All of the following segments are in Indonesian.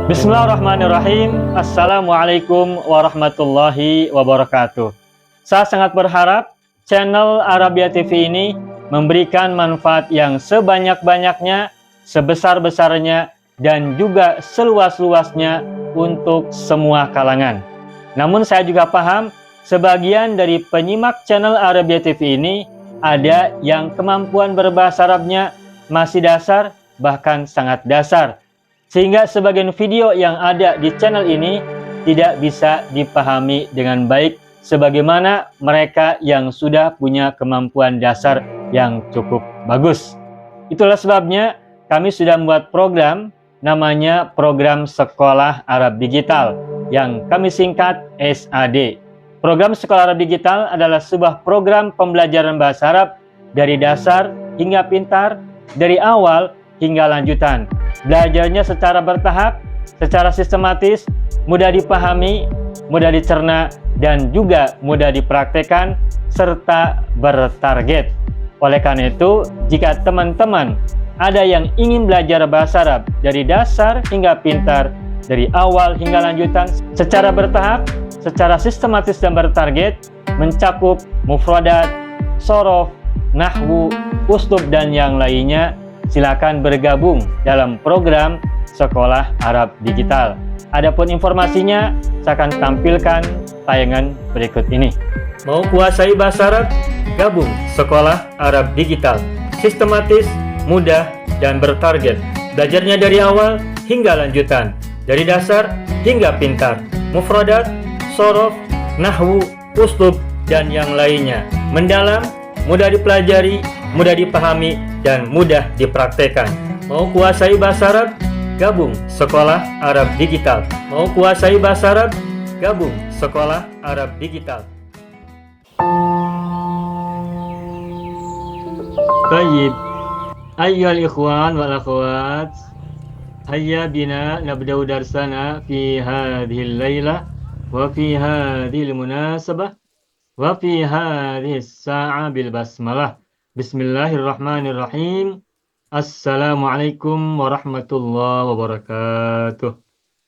Bismillahirrahmanirrahim. Assalamualaikum warahmatullahi wabarakatuh. Saya sangat berharap channel Arabia TV ini memberikan manfaat yang sebanyak-banyaknya, sebesar-besarnya, dan juga seluas-luasnya untuk semua kalangan. Namun saya juga paham sebagian dari penyimak channel Arabia TV ini ada yang kemampuan berbahasa Arabnya masih dasar, bahkan sangat dasar, sehingga sebagian video yang ada di channel ini tidak bisa dipahami dengan baik sebagaimana mereka yang sudah punya kemampuan dasar yang cukup bagus. Itulah sebabnya kami sudah membuat program namanya Program Sekolah Arab Digital yang kami singkat SAD. Program Sekolah Arab Digital adalah sebuah program pembelajaran bahasa Arab dari dasar hingga pintar, dari awal hingga lanjutan. Belajarnya secara bertahap, secara sistematis, mudah dipahami, mudah dicerna, dan juga mudah dipraktekkan, serta bertarget. Oleh karena itu, jika teman-teman ada yang ingin belajar bahasa Arab dari dasar hingga pintar, dari awal hingga lanjutan, secara bertahap, secara sistematis dan bertarget, mencakup mufradat, shorof, nahwu, uslub, dan yang lainnya, silakan bergabung dalam program Sekolah Arab Digital. Adapun informasinya, saya akan tampilkan tayangan berikut ini. Mau kuasai bahasa Arab? Gabung Sekolah Arab Digital. Sistematis, mudah, dan bertarget. Belajarnya dari awal hingga lanjutan, dari dasar hingga pintar, mufradat, shorof, nahwu, uslub, dan yang lainnya. Mendalam, mudah dipelajari, mudah dipahami, dan mudah dipraktekkan. Mau kuasai bahasa Arab? Gabung Sekolah Arab Digital. Mau kuasai bahasa Arab? Gabung Sekolah Arab Digital. Baik, ayyuhal ikhwan wal akhwat, hayya bina nabda'u darsana fi hadhil laylah wa fi hadhil munasabah wa fi hadhis sa'a bil basmalah. Bismillahirrahmanirrahim. Assalamualaikum warahmatullahi wabarakatuh.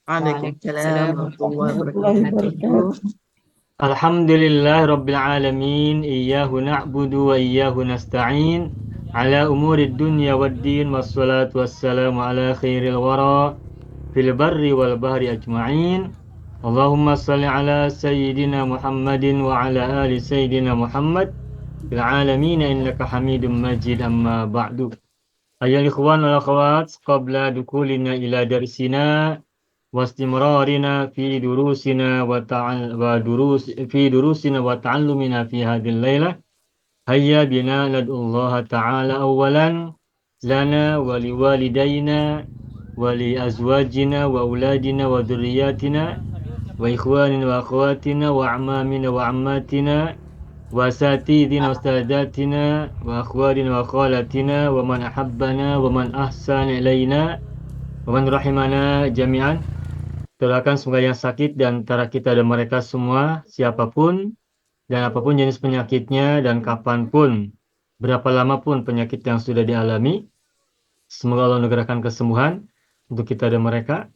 Waalaikumsalam warahmatullahi wabarakatuh. Alhamdulillah rabbil alamin. Iyyahu na'budu wa iyyahu nasta'in. Ala umurid dunya waddin. Wassalatu wassalamu ala khairil wara fil barri wal bahri ajma'in. Allahumma salli ala sayyidina Muhammadin wa ala ali sayyidina Muhammad fil alamin innaka hamidum majid. Amma ba'du. Ayyuhal ikhwan wal akhwat, qabla dukulina ila darsina wa istimrarina fi durusina wa ta'allumina fi hadhil lailah, hayya bina nad'ullaha ta'ala awwalan lana wa liwalidayna wa li azwajina wa auladina wa dhurriyyatina wa ikhwanina wa akhwatina wa a'mamina wa ammatina wa asatidina wa ustadatina wa akhwarina wa khalatina wa man ahabbana wa man ahsana ilaina wa man rahimana jami'an. Doakan semoga yang sakit di antara kita dan mereka semua, siapapun dan apapun jenis penyakitnya dan kapanpun, berapa lama pun penyakit yang sudah dialami, semoga Allah menegakkan kesembuhan untuk kita dan mereka.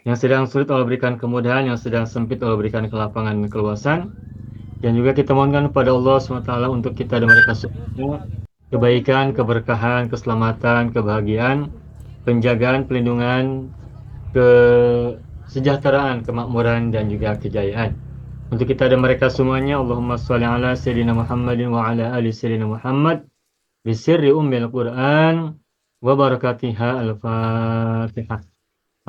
Yang sedang sulit Allah berikan kemudahan, yang sedang sempit Allah berikan kelapangan dan keluasan. Dan juga kita mohonkan kepada Allah SWT untuk kita dan mereka semua kebaikan, keberkahan, keselamatan, kebahagiaan, penjagaan, pelindungan, kesejahteraan, kemakmuran, dan juga kejayaan untuk kita dan mereka semuanya. Allahumma sholli ala sayyidina Muhammadin wa ala ali sayyidina Muhammad bisirri ummil Qur'an wa barakatiha. Al-Fatihah.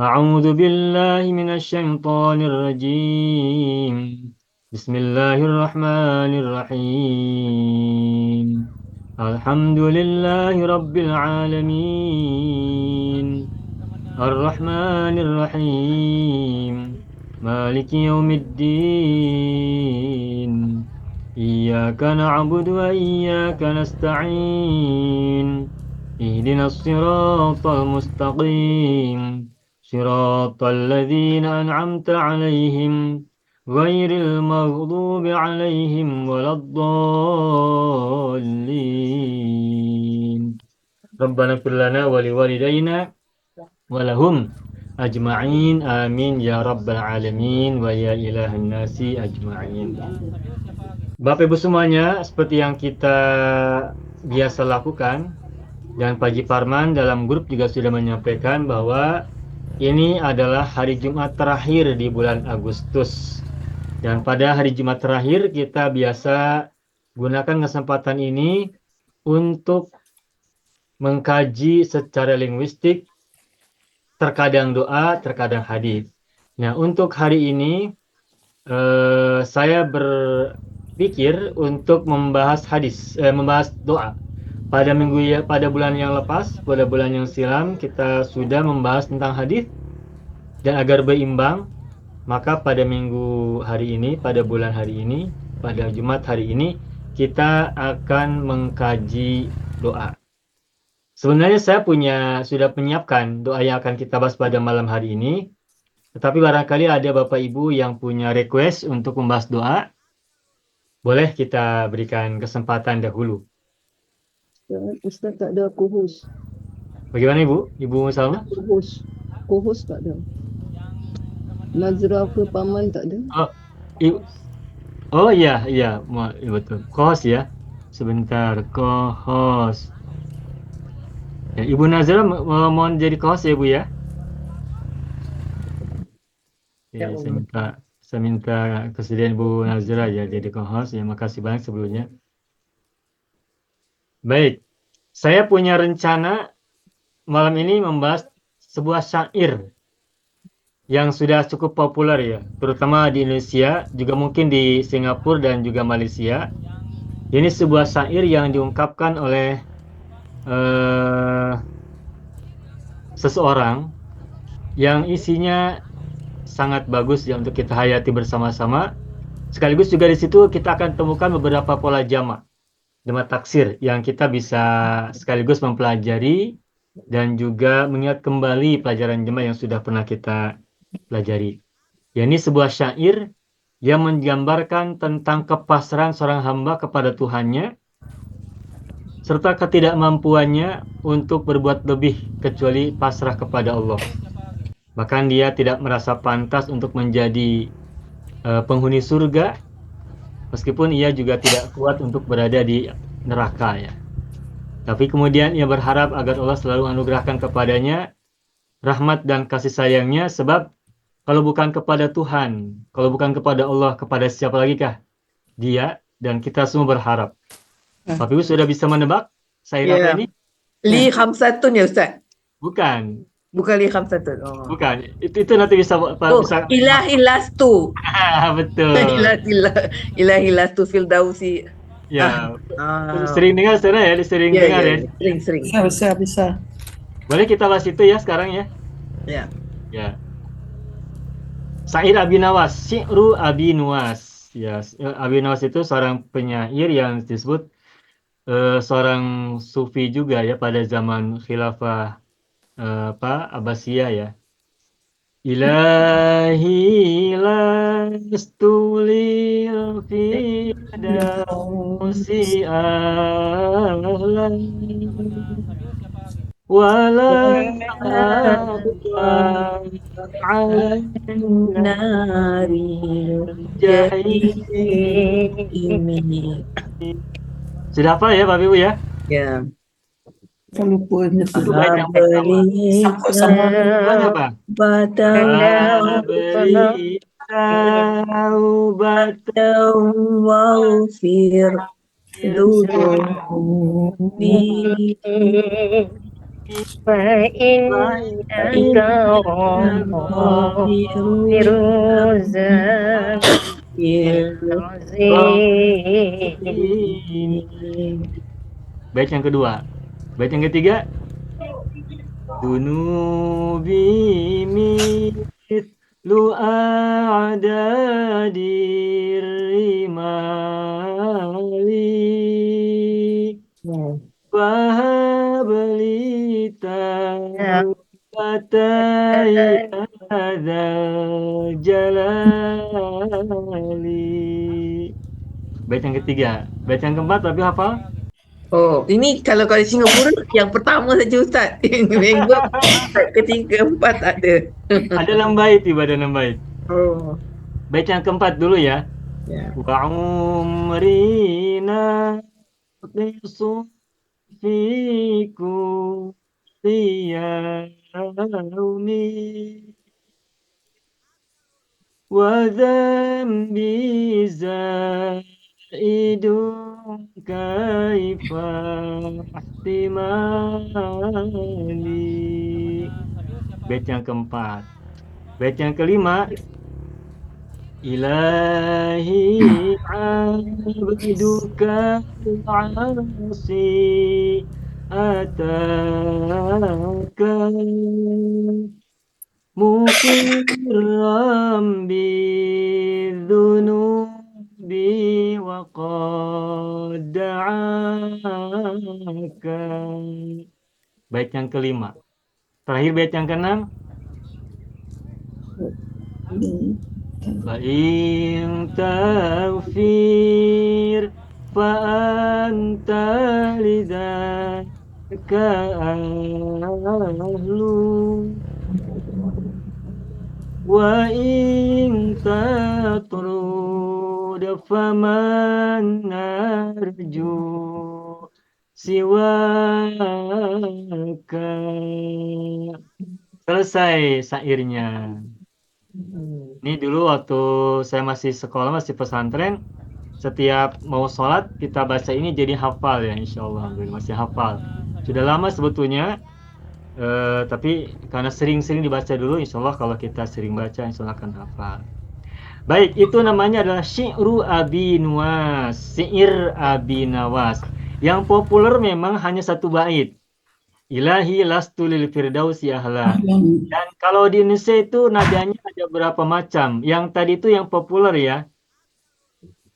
A'udzu billahi minasy syaithanir rajim. Bismillahirrahmanirrahim. Alhamdulillahi rabbil alamin. Ar-Rahmanir-Rahim. Maliki yaumiddin. Iyyaka na'budu wa iyyaka nasta'in. Ihdinas siratal mustaqim. Siratal ladzina an'amta 'alaihim ghairil maghdubi 'alaihim waladdallin. Rabbana ighfir lana wa liwalidayna walahum ajma'in. Amin ya rabbal alamin wa ya ilahan nasi ajma'in. Bapak Ibu semuanya, seperti yang kita biasa lakukan, dan Pak Haji Parman dalam grup juga sudah menyampaikan bahwa ini adalah hari Jumat terakhir di bulan Agustus. Dan pada hari Jumat terakhir kita biasa gunakan kesempatan ini untuk mengkaji secara linguistik, terkadang doa, terkadang hadis. Nah, untuk hari ini saya berpikir untuk membahas membahas doa. Pada bulan yang lepas, pada bulan yang silam kita sudah membahas tentang hadis, dan agar berimbang, maka pada minggu hari ini, pada bulan hari ini, pada Jumat hari ini kita akan mengkaji doa. Sebenarnya saya sudah menyiapkan doa yang akan kita bahas pada malam hari ini. Tetapi barangkali ada Bapak Ibu yang punya request untuk membahas doa, boleh kita berikan kesempatan dahulu. Ustaz tak ada co-host. Bagaimana Ibu? Ibu Salma? Co-host tak ada. Nazra ke Paman tak ada. Oh iya, betul. Co-host ya. Sebentar, co-host. Ya, Ibu Nazra mohon jadi co-host ya Bu ya. Ya, saya minta kesediaan Bu Nazra ya jadi co-host. Ya, makasih banyak sebelumnya. Baik, saya punya rencana malam ini membahas sebuah syair yang sudah cukup populer ya, terutama di Indonesia, juga mungkin di Singapura dan juga Malaysia. Ini sebuah syair yang diungkapkan oleh seseorang yang isinya sangat bagus ya untuk kita hayati bersama-sama. Sekaligus juga di situ kita akan temukan beberapa pola jamak taksir yang kita bisa sekaligus mempelajari dan juga mengingat kembali pelajaran jamak yang sudah pernah kita pelajari. Ya, ini sebuah syair yang menggambarkan tentang kepasrahan seorang hamba kepada Tuhannya serta ketidakmampuannya untuk berbuat lebih kecuali pasrah kepada Allah. Bahkan dia tidak merasa pantas untuk menjadi penghuni surga, meskipun ia juga tidak kuat untuk berada di neraka ya. Tapi kemudian ia berharap agar Allah selalu anugerahkan kepadanya rahmat dan kasih sayangnya, sebab kalau bukan kepada Tuhan, kalau bukan kepada Allah, kepada siapa lagi kah dia? Dan kita semua berharap. Bapak Ibu sudah bisa menebak syair apa ini? Li Khamsatun ya Ustaz? Bukan. Bukan Li Khamsatun. Oh. Bukan. Itu nanti bisa bisa. Ilahilastu. Betul. Ilahilastu Firdausi. Ya. Sering dengar sekarang ya, sering dengar ya. Sering. Bisa. Boleh kita bahas itu ya sekarang ya? Ya. Syair Abi Nawas, Syi'ru Abi Nuwas. Ya, Abi Nawas itu seorang penyair yang disebut seorang sufi juga ya pada zaman khilafah Abbasiyah ya. Ilahi lastu lil fidausi ahlan wala Sudah apa ya Bapak Ibu ya? Ya. Lupa Bait yang kedua. Bait yang ketiga, dunubi mithlu a'dadir rimali fahabli tawbatai hadzal jalali. Bait yang ketiga. Bait yang keempat tapi hafal? Oh, ini kalau di Singapura yang pertama saja Ustaz. Yang kedua, ketiga, empat tak ada. Ada 6 bait, Ibu, ada 6 bait. Oh, Bait yang keempat dulu ya. ya. Wa umrina qisu fiku liyaumi wa dhanbi zaidun kaifa ihtimali. Bait yang keempat. Bait yang kelima, ilahi abduka al-asi ataka muqirram bidhunubi wa qad da'aka. Bait yang kelima. Terakhir bait yang keenam, فإن تغفر فأنت لذاك أهل وإن تطرد فمن نرجو سواك. Selesai syairnya. Ini dulu waktu saya masih sekolah, masih pesantren, setiap mau sholat kita baca ini jadi hafal ya, insya Allah. Masih hafal. Sudah lama sebetulnya, tapi karena sering-sering dibaca dulu, insya Allah kalau kita sering baca, insya Allah akan hafal. Baik, itu namanya adalah Syi'ru Abi Nuwas, Syair Abi Nawas. Yang populer memang hanya satu bait. Ilahi lastu lil firdausi ahla. Dan kalau di Indonesia itu nadanya ada berapa macam. Yang tadi itu yang populer ya.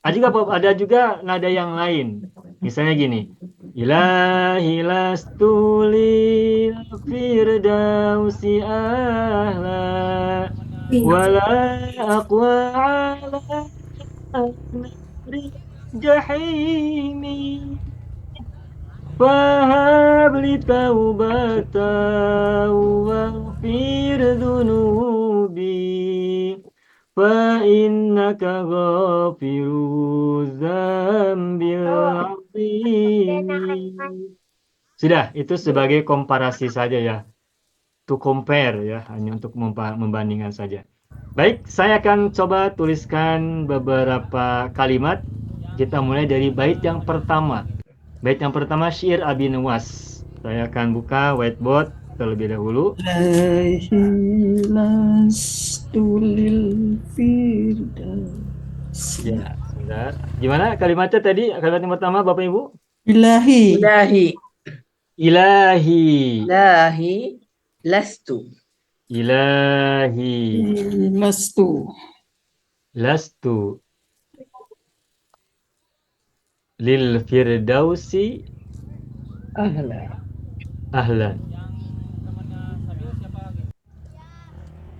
Ada juga nada yang lain. Misalnya gini. Ilahi lastu lil firdausi ahla. Wala aqwa ala nari jahimi. Fahab li taubatan waghfir dhunubi fa innaka ghafiru dzambil azim. Sudah, itu sebagai komparasi saja ya. To compare ya, hanya untuk membandingkan saja. Baik, saya akan coba tuliskan beberapa kalimat. Kita mulai dari bait yang pertama. Bait yang pertama Syair Abi Nuwas. Saya akan buka whiteboard terlebih dahulu. Ilahi lastu lil firdausi. Ya, sebentar. Gimana kalimatnya tadi? Kalimat yang pertama Bapak Ibu? Ilahi. Ilahi. Ilahi. Ilahi. Lastu. Ilahi. Lastu. Lastu. Lil firdausi Ahla. ahlan.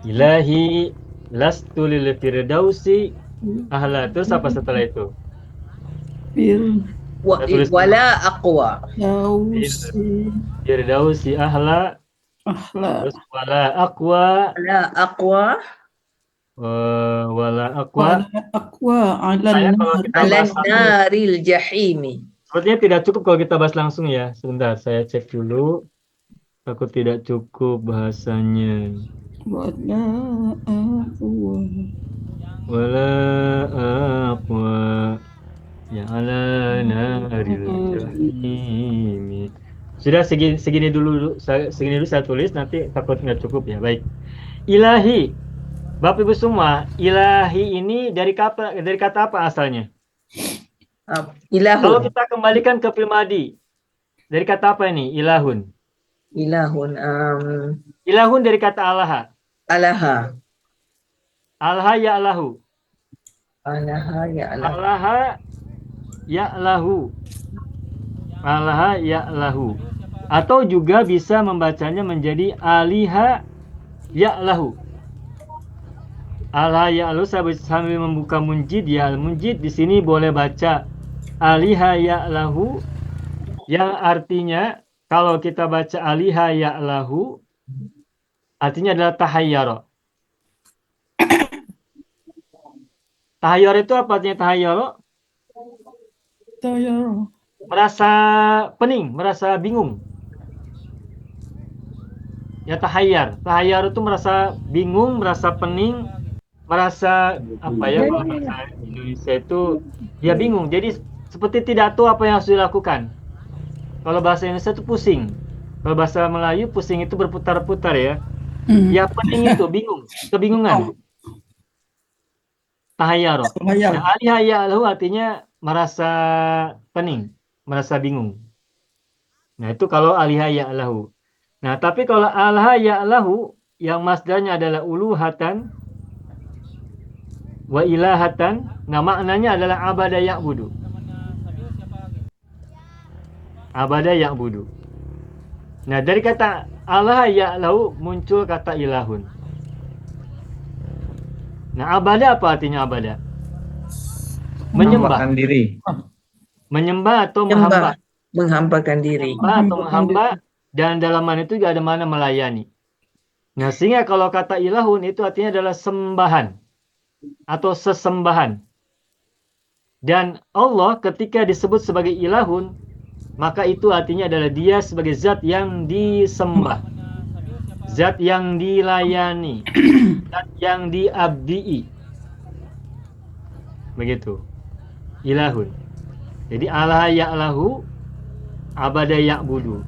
Ilahi lastu lil firdausi ahlan. Terus apa setelah itu? Wala aqwa. Firdausi ahla. Terus wala aqwa. Wala aqwa. Wala aqwa. Alan naril jahimi. Sepertinya tidak cukup kalau kita bahas langsung ya. Sebentar, saya cek dulu. Takut tidak cukup bahasanya. Wala aqwa. Wala aqwa. Ya ala naril jahimi. Sudah segini dulu saya tulis, nanti takut nggak cukup ya. Baik. Ilahi. Bapak Ibu semua, ilahi ini dari kata apa asalnya? Ilahun. Kalau kita kembalikan ke Filmadi, dari kata apa ini? Ilahun. Ilahun. Ilahun dari kata alaha. Alaha. Alaha ya'lahu. Alaha ya Allah. Alaha ya'lahu. Alaha ya'lahu. Atau juga bisa membacanya menjadi aliha ya'lahu. Alaha ya'lahu, sambil membuka munjid ya. Al-munjid di sini boleh baca aliha ya'lahu Yang artinya kalau kita baca aliha ya'lahu, artinya adalah tahayyara. Tahayyara itu apa artinya tahayyara? Merasa pening, merasa bingung. Ya tahayyar. Tahayyar itu merasa bingung, merasa pening, merasa apa ya kalau bahasa Indonesia itu dia bingung. Jadi seperti tidak tahu apa yang harus dilakukan. Kalau bahasa Indonesia itu pusing. Kalau bahasa Melayu pusing itu berputar-putar ya. Ya pening itu bingung, kebingungan. Tahayyar. Nah, alihaya lahu artinya merasa pening, merasa bingung. Nah, itu kalau alihaya lahu. Nah, tapi kalau alhaya lahu yang masdarnya adalah uluhatan wa ilahatan, nah maknanya adalah abada ya'budu. Abada ya'budu. Nah, dari kata alhaya lahu muncul kata ilahun. Nah, abada apa artinya abada? Menyembah. Menampakkan diri. Menyembah atau menghamba. Menghambakan diri. Menyembah atau menghamba, dan dalam mana itu juga ada mana melayani. Nah, sehingga kalau kata ilahun itu artinya adalah sembahan atau sesembahan. Dan Allah ketika disebut sebagai ilahun, maka itu artinya adalah dia sebagai zat yang disembah, zat yang dilayani, zat yang diabdii. Begitu. Ilahun. Jadi Allah ya'lahu, abada ya'budu.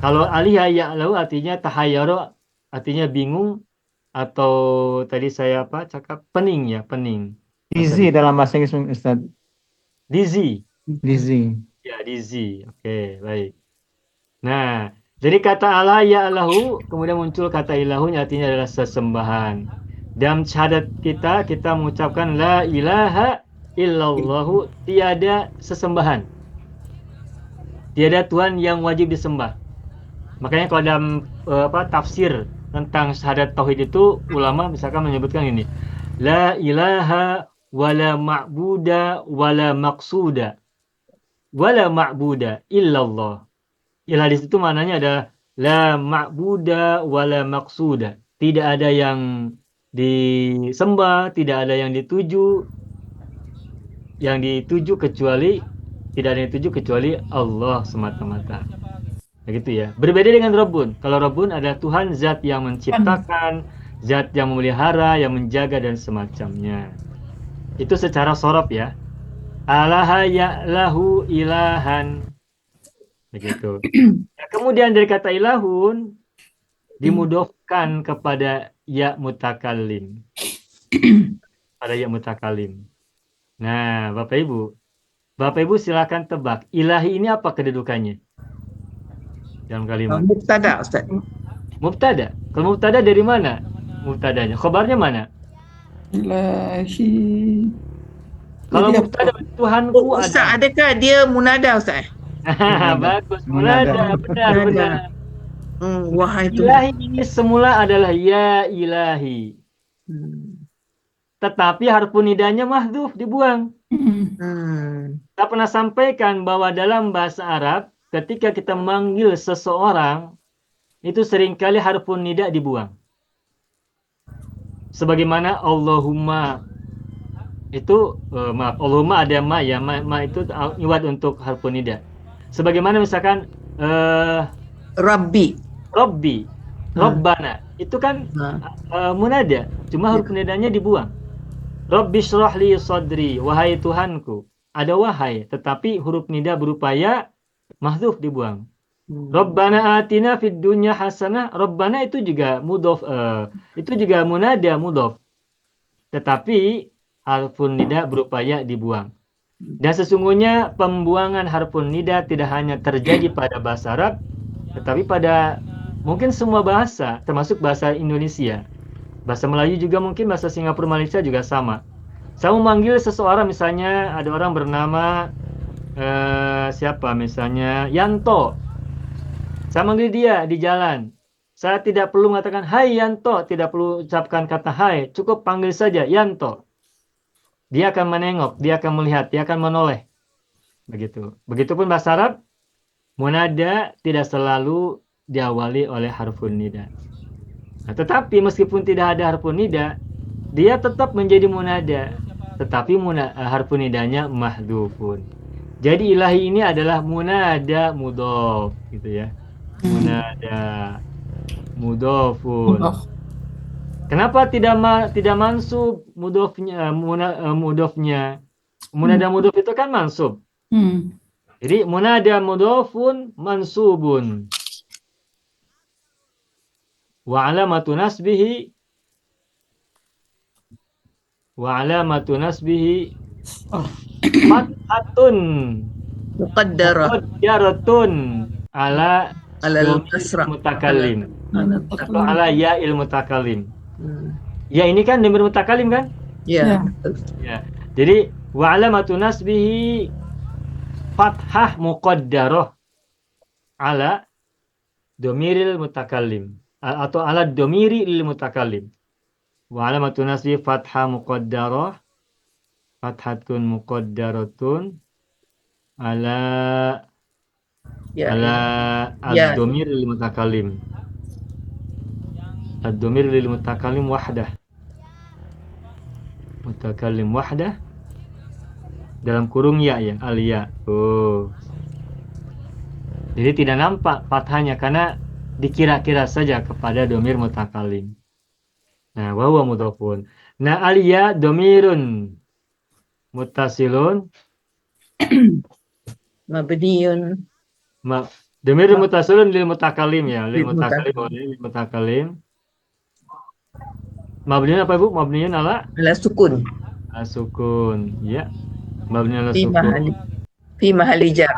Kalau alihya ya'lahu artinya tahayyara, artinya bingung, atau tadi saya cakap pening ya, pening. Dizzy dalam bahasa Inggris, Ustaz. Dizzy. Dizzy. Ya, dizzy. Oke, baik. Nah, jadi kata Allah ya'lahu, kemudian muncul kata ilahun, artinya adalah sesembahan. Dalam syahadat kita mengucapkan la ilaha illallahu, tiada sesembahan. Tiada Tuhan yang wajib disembah. Makanya kalau dalam tafsir tentang syahadat tauhid itu ulama misalkan menyebutkan ini, la ilaha wala ma'buda wala maqsuda wala ma'buda illallah. Ilah di situ maknanya adalah la ma'buda wala maqsuda. Tidak ada yang disembah, tidak ada yang dituju kecuali Allah semata-mata. Begitu ya. Berbeda dengan Rabbun. Kalau Rabbun adalah Tuhan zat yang menciptakan, zat yang memelihara, yang menjaga dan semacamnya. Itu secara sorof ya. Alaha ya'lahu ilahan. Begitu. Nah, kemudian dari kata ilahun dimudofkan kepada ya mutakallim. Pada ya mutakallim. Nah, Bapak Ibu silakan tebak. Ilahi ini apa kedudukannya? Dalam kalimat. Mubtada, Ustaz. Mubtada. Kalau mubtada dari mana? Mubtadanya. Khobarnya mana? Ilahi. Kalau Jadi mubtada Tuhanku Ustaz, ada. adakah dia munada, Ustaz? Bagus. Munada. Benar. Wahai Tuhan. Ilahi ini semula adalah ya ilahi. Tetapi harfu nidanya mahdhuf, dibuang. Kita pernah sampaikan bahwa dalam bahasa Arab ketika kita manggil seseorang itu seringkali harfu nida dibuang. Sebagaimana Allahumma itu Allahumma ada ma ya, ma itu iwad untuk harfu nida. Sebagaimana misalkan Rabbi. Rabbana itu kan munada, cuma huruf nidanya dibuang. Rabbi shrah li sadri, wahai Tuhanku. Ada wahai, tetapi huruf nida berupa ya mahdzuf dibuang. Rabbana atina fid dunya hasanah. Rabbana itu juga mudhof, itu juga munada mudhof. Tetapi harfun nida berupa ya dibuang. Dan sesungguhnya pembuangan harfun nida tidak hanya terjadi pada bahasa Arab, tetapi pada mungkin semua bahasa, termasuk bahasa Indonesia. Bahasa Melayu juga mungkin, bahasa Singapura, Malaysia juga sama. Saya memanggil seseorang, misalnya ada orang bernama siapa misalnya Yanto. Saya manggil dia di jalan. Saya tidak perlu mengatakan hai Yanto, tidak perlu ucapkan kata hai, cukup panggil saja Yanto. Dia akan menengok, dia akan melihat, dia akan menoleh. Begitu. Begitupun bahasa Arab, munada tidak selalu diawali oleh harfun nida. Nah, tetapi meskipun tidak ada harfun nida, dia tetap menjadi munada. Tetapi harfun nidanya mahdhufun. Jadi ilahi ini adalah munada mudhof gitu ya. Munada mudhofun. Mudhof. Kenapa tidak mansub mudhofnya mudhofnya? Munada mudhof itu kan mansub. Jadi munada mudhofun mansubun. Wa alamatu nasbihi fathatun Muqaddarah muqaddaratun ala alal kasrah. mutakallim atau Ala- ala ya'il mutakallim. Hmm. Ya ini kan dhamir mutakallim kan? Ya. Ya. Jadi wa alamatu nasbihi fathah muqaddarah ala dhamiril mutakallim atau ala dhamiri lil mutakallim. Wa alamatu nasbi fathah muqaddarah fathatun muqaddaratun ala Ya. Ya. ad-dhamir lil mutakallim. Ad-dhamir lil mutakallim wahdah. Mutakallim wahdah dalam kurung ya al ya. Oh. Jadi tidak nampak fathahnya karena dikira-kira saja kepada dhamir mutakallim. Nah, wa huwa mudhofun. Nah, al ya dhamirun muttasilun Mabniun. dhamir muttasilun lil mutakallim ya, lil Lil mutakallim. Mabniun apa Ibu? Mabniun ala Ala sukun. sukun. Ya. Mabniun ala Fi sukun. mahali. Fi mahali jar.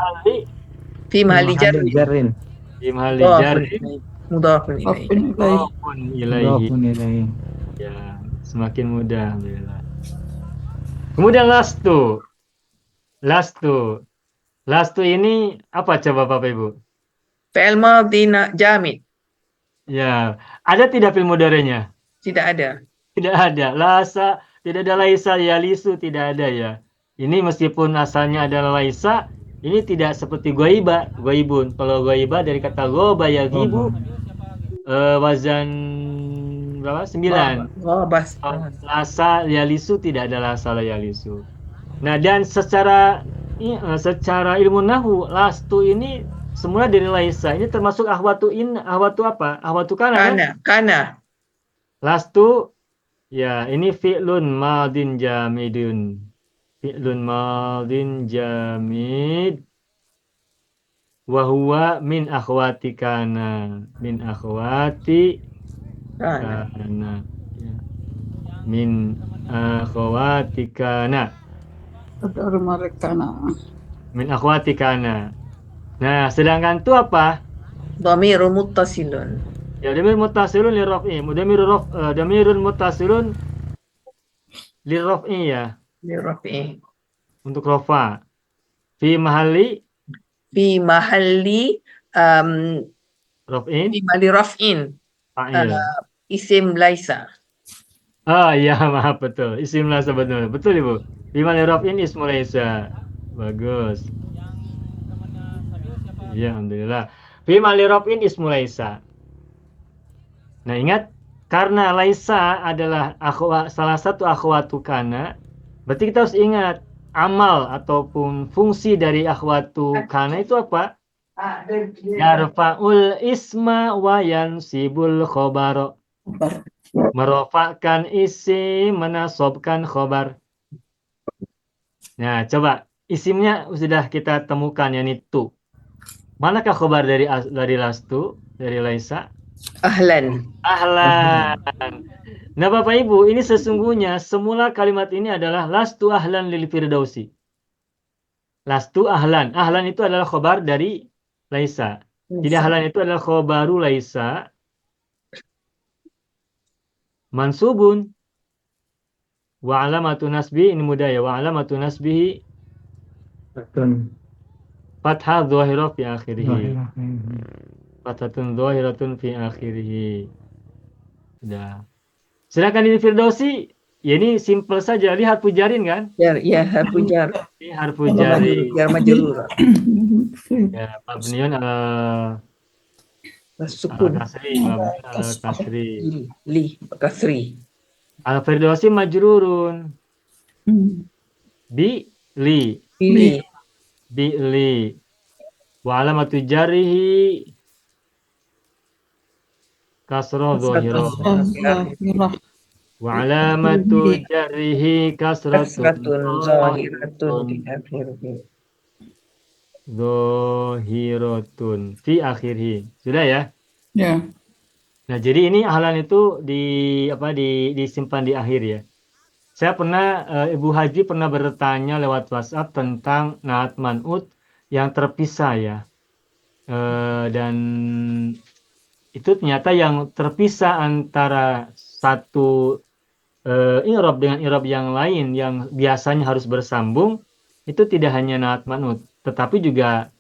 Fi mahali jar. Jarin. Fi mahalli Mudhafun jar. ilaih. Mudhafun ilaih. Mudhafun ilaihi. Mudhafun ilaihi. Ya, semakin mudah alhamdulillah. Kemudian lastu. Lastu ini apa coba Bapak Ibu? Fi'il madhi jamid. Ya, ada tidak fil mudhari'nya? Tidak ada. Tidak ada. Lasa, tidak ada laisa, yalisu tidak ada ya. Ini meskipun asalnya adalah laisa, ini tidak seperti ghaibun. Kalau ghaiba dari kata ghaba yaghibu wazan berapa? 9. Oh, bas. Lasa yalisu tidak ada lasa yalisu. Nah, dan secara ilmu nahwu lastu ini semula dari laisa. Ini termasuk ahwatu apa? Ahwatu kana. Kan? Kana. Lastu ya ini fi'lun madin jamidun. Fi'lun madin jamid wa huwa min akhwati kana. Min akhwati Kana. kana. Ya. Min akhwati kana. Dari mereka Min akhwati kana. Nah, sedangkan itu apa? Dhamiru muttasilun. Ya, dhamir muttasilun li raf'i. Dhamirun muttasilun li raf'i ya, Li raf'i. untuk rafa. Fi mahalli Fi mahalli raf'in fi mahalli raf'in. fa'il. Isim laisa. Ah, iya, maaf betul. Isim laisa betul. Betul, Ibu. Fi mahalli raf'in ismu laisa. Bagus. Ya, alhamdulillah. Fi mahalli raf'in ismu laisa. Nah, ingat karena laisa adalah salah satu akhwatu kana, berarti kita harus ingat amal ataupun fungsi dari akhwatu kana itu apa? Yarfa'ul isma wa yansibul khobar. Merofakkan isim, menasobkan khobar. Nah, coba isimnya sudah kita temukan, yakni tu. Manakah khobar dari lastu, dari laisa? Ahlan. Ahlan. Nah, Bapak Ibu, ini sesungguhnya semula kalimat ini adalah lastu ahlan lil firdausi. Lastu ahlan. Ahlan itu adalah khobar dari laisa. Jadi ahlan itu adalah khobaru laisa. Mansubun. Wa alamatu nasbi, ini mudah ya. Wa alamatu nasbihi Fatun. fathah dhahirah fi akhirih. Zahirah. Fathatun dhahiratun fi akhirih. Sudah. Sedangkan di Firdausi Ya ini simple saja. Lihat pujarin kan? Jar, ya, harfu jar. Ini harfu jari. Jar majrur. Ya, mabniun ala Sukun. kasri, mabniun ala kasri. Li, kasri. Al firdausi majrurun. Bi li. Li. Bi li. Wa alamatu jarihi kasroh dhahirah. Zahirah. Wa alamatu jarihi Kasratun zahiratun di akhirnya. dhahiratun fi akhirhi. Sudah ya? Ya. Nah, jadi ini ahlan itu disimpan di akhir ya. Saya pernah Ibu Haji pernah bertanya lewat WhatsApp tentang naat man'ut yang terpisah ya. Dan itu ternyata yang terpisah antara satu i'rab dengan i'rab yang lain yang biasanya harus bersambung itu tidak hanya naat man'ut, tetapi juga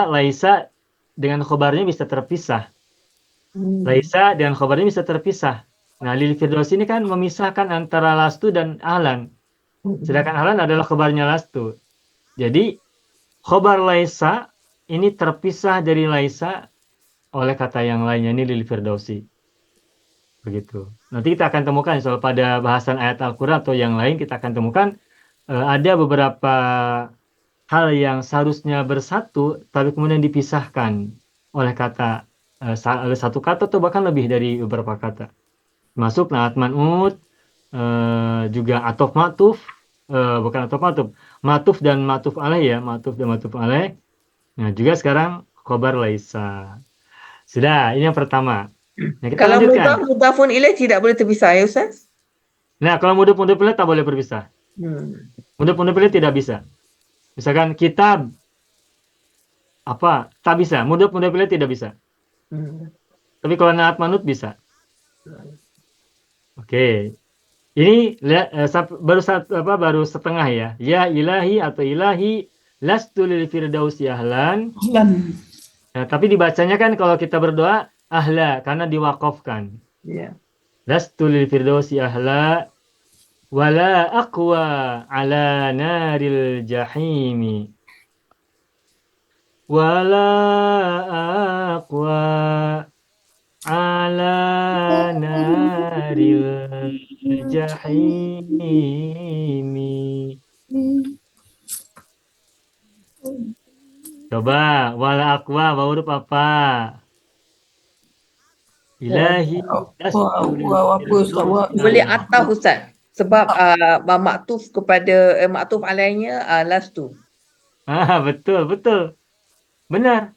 laisa dengan khobarnya bisa terpisah. Laisa dengan khobarnya bisa terpisah. Nah, lil firdaus ini kan memisahkan antara lastu dan ahlan. Sedangkan ahlan adalah khobarnya lastu. Jadi khobar laisa ini terpisah dari laisa oleh kata yang lainnya, ini lil firdausi. Begitu. Nanti kita akan temukan soal pada bahasan ayat Al-Qur'an atau yang lain kita akan temukan ada beberapa hal yang seharusnya bersatu tapi kemudian dipisahkan oleh kata oleh satu kata atau bahkan lebih dari beberapa kata. Masuk naat man'ut, juga atof matuf, bukan atof matuf, matuf dan matuf alaih ya, matuf dan matuf alaih. Nah juga sekarang khobar laisa. Sudah, ini yang pertama. Nah, kita Kalau lanjutkan. mudhafun ilaih tidak boleh terpisah ya Ustaz? Nah kalau mudhaf ilaih tak boleh berpisah. Mudhaf ilaih tidak bisa. Misalkan kitab, tak bisa. Mudhaf ilaih tidak bisa. Tapi kalau naat man'ut bisa. Oke. Ini baru setengah ya. Ya ilahi atau ilahi lastu lil firdausi ahlan. Nah, tapi dibacanya kan kalau kita berdoa ahla karena diwakafkan. Ya. Lastu lil firdausi ahla wala aqwa ala naril jahimi. Wala aqwa ala naril jahimi. Coba wala aqwa huruf apa? Ilahi Boleh ataf Ustaz. Sebab maktuf kepada maktuf alaihnya lastu. Betul. Benar.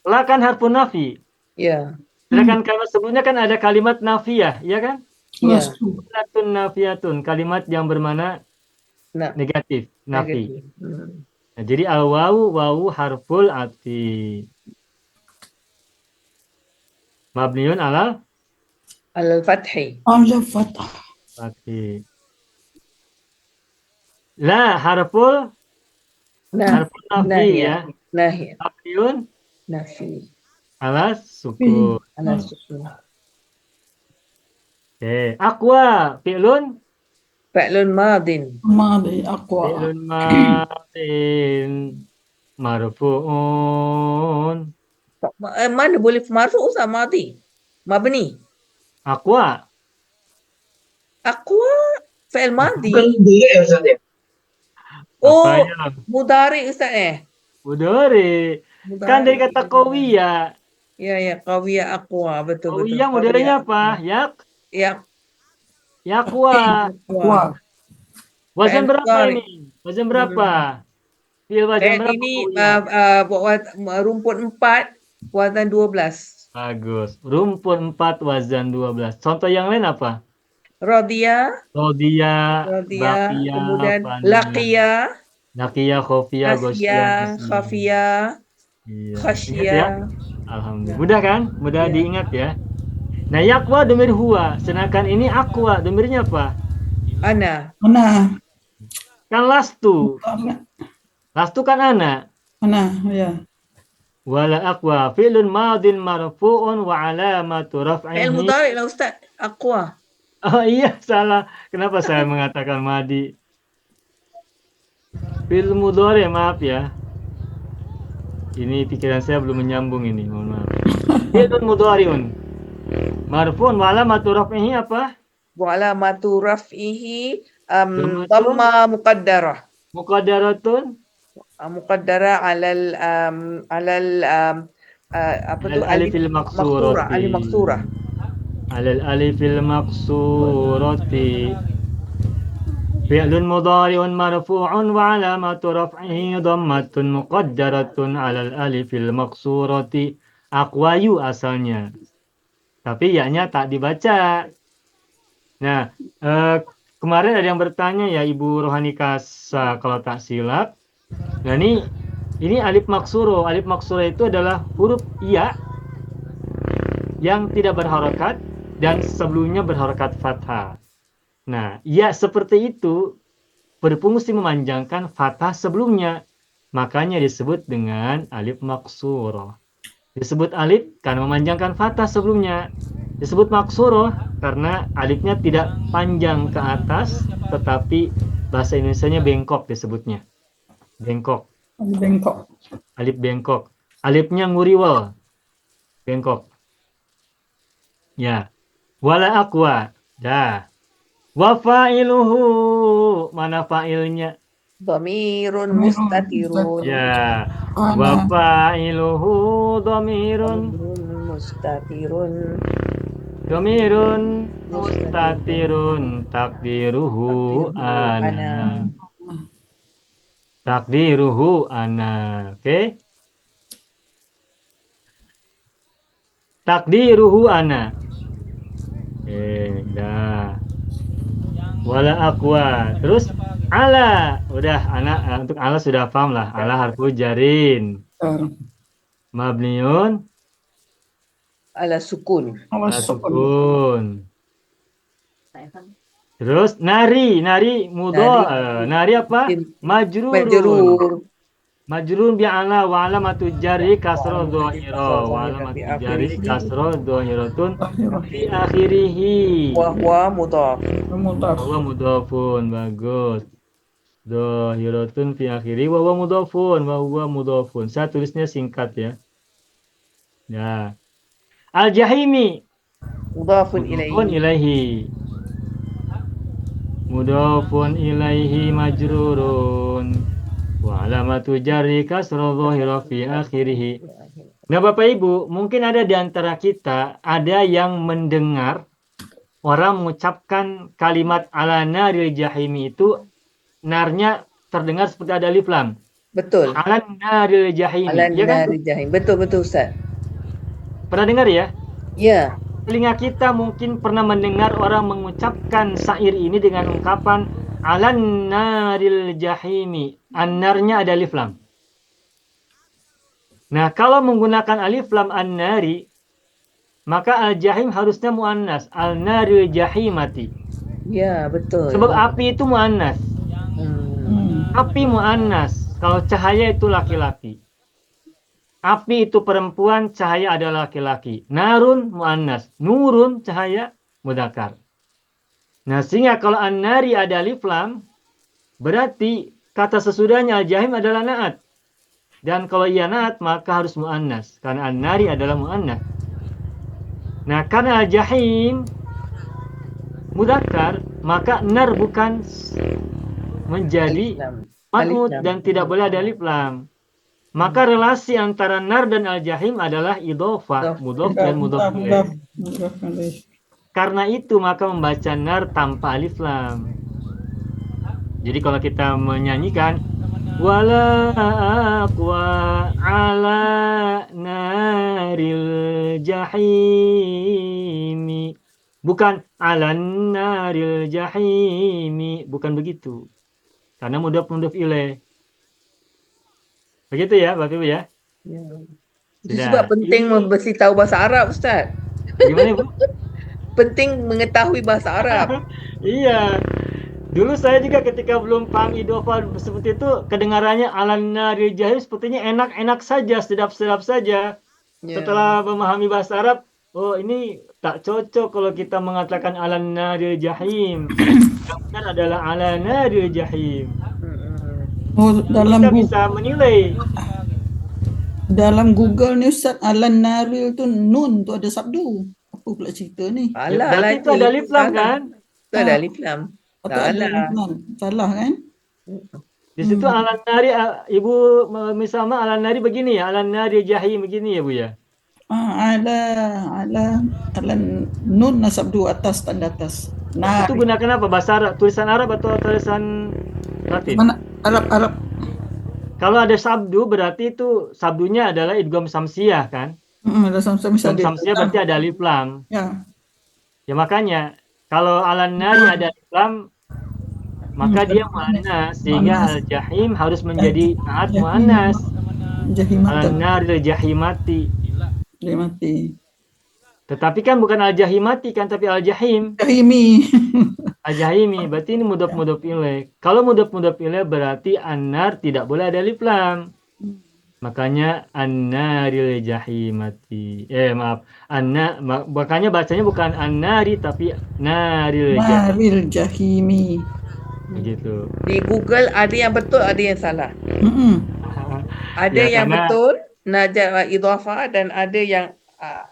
La kan harfun nafi. Ya. Sedangkan kalau sebelumnya kan ada kalimat nafiyah, ya kan? Ya. Latun nafiyatun, kalimat yang bermakna negatif, nafi. Nah, jadi wawu harful atfi. Mabniun ala al-fathi. fathi. La harful nafi ya. Nahi. Mabniun Nafi. ala sukun. Ala sukun. Oke, aqwa fi'lun Fa'lun madin. fi'lun madin marfu'un. Mana boleh marfu Ustaz madi? Mabni. Aqwa Fa'il madi. Apanya? Mudari Ustaz Mudhari. Kan dari kata qawiyya. Ya, qawiyah aqwa, betul. Qawiyya mudhari'nya apa? Yaqwa. Wazan berapa ini? Wazan berapa? Fi'il wazan berapa? Ini rumput 4 wazan 12. Bagus. Rumput 4 wazan 12. Contoh yang lain apa? Rodiya, Baqiya, kemudian Faniya. Laqiya, Khofiyah, Khafiyah, Ghosyah, Khafiyah, Iya. Khasyah. Ingat ya? Alhamdulillah. Mudah kan? Mudah diingat ya. Nah, yaqwa domir huwa. Sedangkan ini aqwa. Domirnya apa? Ana. Kan lastu. Lastu kan ana. Ya. Wala aqwa. Fi'lun madin marfu'un wa alamatu raf'ihi. Fi'il mudhari lah Ustaz. Aqwa. Oh iya, salah. Kenapa saya mengatakan madi? Fi'il mudhari, maaf ya. Ini pikiran saya belum menyambung ini, mohon maaf. Fi'il mudhari'un. Marfu'un wa alamatu raf'ihi apa? Wa alamatu raf'ihi Dhammatun dhamma muqaddarah. muqaddaratun Muqaddarah alal apa tu alal alifil maksurah, maksurati. alif maksurah. Alal alifil maksurati. Fi'lun mudhari'un marfu'un wa alamatu raf'ihi dhammatun muqaddaratun alal alifil maksurati. Aqwayu asalnya. Tapi ya-nya tak dibaca. Nah, kemarin ada yang bertanya ya Ibu Rohani Kasa kalau tak silap. Nah ini alif maksuro. Alif maksuro itu adalah huruf ya yang tidak berharokat dan sebelumnya berharokat fathah. Nah, ya seperti itu berfungsi memanjangkan fathah sebelumnya. Makanya disebut dengan alif maksuro. Disebut alif karena memanjangkan fathah sebelumnya. Disebut maksuro karena alifnya tidak panjang ke atas, tetapi bahasa Indonesianya bengkok disebutnya. Bengkok. Bengkok. Alif bengkok. Alifnya nguriwal. Bengkok. Ya. Wala aqwa. Dah. Wa fa'iluhu. Mana fa'ilnya? Dhamirun mustatirun. Ya. Wa fa'iluhu dhamirun. Dhamirun mustatirun. Dhamirun mustatirun takdiruhu ana. Takdiruhu ana. Oke. Takdiruhu ana. Dah. Wala aqwa. Terus ala. Udah anak untuk ala sudah paham lah. Ala harfu jarin. Mabniun Ala sukun. ala sukun. Terus nari mudhari. Nari apa? Majrurun. Majrur. Majrurun bi ala wa alamatu jarri kasra dhahira wa alamatu jarri kasra dhahiratun fi akhirih. Wa huwa mudhaf. Wa mudhafun. Bagus. Dhahiratun fi akhirih wa huwa mudhafun. Saya tulisnya singkat ya. Ya. Al-jahimi Mudhafun mudhafun ilaihi. ilaihi. Mudhafun ilaihi majrurun wa alamatu jarri kasra dhahira fi akhirih. Nah, Bapak Ibu, mungkin ada di antara kita ada yang mendengar orang mengucapkan kalimat ala naril jahimi itu narnya terdengar seperti ada alif lam. Betul. Ala naril jahimi. Ala Ya kan? nari jahim. Betul Ustaz. Pernah dengar ya? Ya. Telinga kita mungkin pernah mendengar orang mengucapkan syair ini dengan ungkapan alan naril jahimi. An-narnya ada alif lam. Nah, kalau menggunakan alif lam an-nari, maka al-jahim harusnya muannas. Al-naril jahimati. Ya, betul. Sebab api itu muannas. Hmm. Api muannas. Kalau cahaya itu laki-laki. Api itu perempuan, cahaya adalah laki-laki. Narun muannas, nurun cahaya mudzakkar. Nah, sehingga kalau an-nari ada alif lam, berarti kata sesudahnya al-jahim adalah na'at. Dan kalau ia na'at, maka harus muannas karena an-nari adalah muannas. Nah, karena al-jahim mudzakkar, maka nar bukan menjadi man'ut dan tidak boleh ada alif lam. Maka relasi antara nar dan al-jahim adalah idhofah, mudhof dan mudhof ilaih. Karena itu maka membaca nar tanpa alif lam. Jadi kalau kita menyanyikan wala aqwa ala naril jahimi, bukan alan naril jahimi, bukan begitu. Karena mudhof ilaih. Begitu ya, Bapak Ibu ya? Ya. Itu Sudah. sebab penting memberitahu bahasa Arab, Ustaz. Gimana, Bu? Penting mengetahui bahasa Arab. Iya. Dulu saya juga ketika belum paham idhofah seperti itu, kedengarannya alan naril jahim sepertinya enak-enak saja, sedap-sedap saja. Ya. Setelah memahami bahasa Arab, oh ini tak cocok kalau kita mengatakan alan naril jahim. Yang benar adalah ala naril jahim. Oh, Kita bisa menilai. dalam Google ni Ustaz, Alan Naril tu nun tu ada sabdu. Apa pula cerita ni? Alah, Berarti itu ada alif lam kan? Itu ada alif lam. Atau ada Salah. nun. Salah kan? Di situ alan nari, Ibu misalnya alan nari begini ya, alan nari jahim begini ya Bu ya. Alan nun sabdu atas tanda atas. Nah, Itu gunakan apa? Bahasa Arab, tulisan Arab atau tulisan Latin? mana Arab. Kalau ada sabdu berarti itu sabdunya adalah idgham samsiah kan? Ada sama-sama Idgham samsiah berarti ada alif lam. Ya. Ya makanya kalau alan nari ada alif lam maka dia muannas sehingga al jahim harus menjadi naat muannas. Alan nari jahimati. Jahimati. Tetapi kan bukan al jahimati kan tapi al jahim. Jahimi. Al jahimi berarti ini mudhaf ilaih. Kalau mudhaf ilaih berarti an-nar tidak boleh ada alif lam. Makanya an-naril jahimati. Maaf. Makanya bacanya bukan an-nari tapi naril jahim. Naril jahimi. Begitu. Di Google ada yang betul, ada yang salah. Ada Ya, yang betul najar idhafah dan ada yang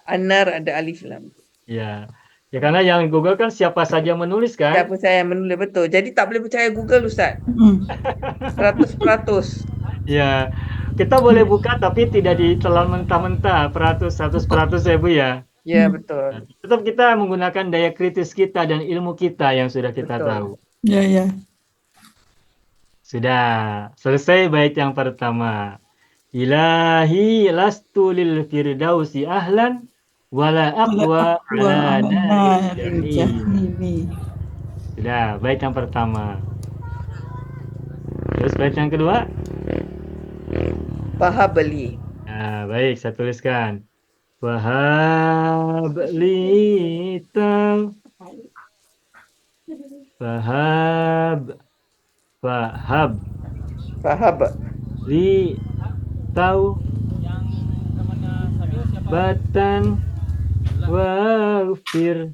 anar ada alif lam. Ya. Ya karena yang Google kan siapa saja menulis kan? Siapa saya menulis betul. Jadi tak boleh percaya Google Ustaz. 100%. Ya. Kita boleh buka tapi tidak ditelan mentah-mentah 100% ya Bu ya. Ya betul. Tetap kita menggunakan daya kritis kita dan ilmu kita yang sudah kita Betul. tahu. Ya. Sudah selesai bait yang pertama. Ilahi lastu lil firdausi ahlan wala aqwa ala naril jahim. jahimi. Sudah bait yang pertama. Terus bait yang kedua. Fahabli. Nah, baik saya tuliskan. Wahab li Fahab li tau batan wafir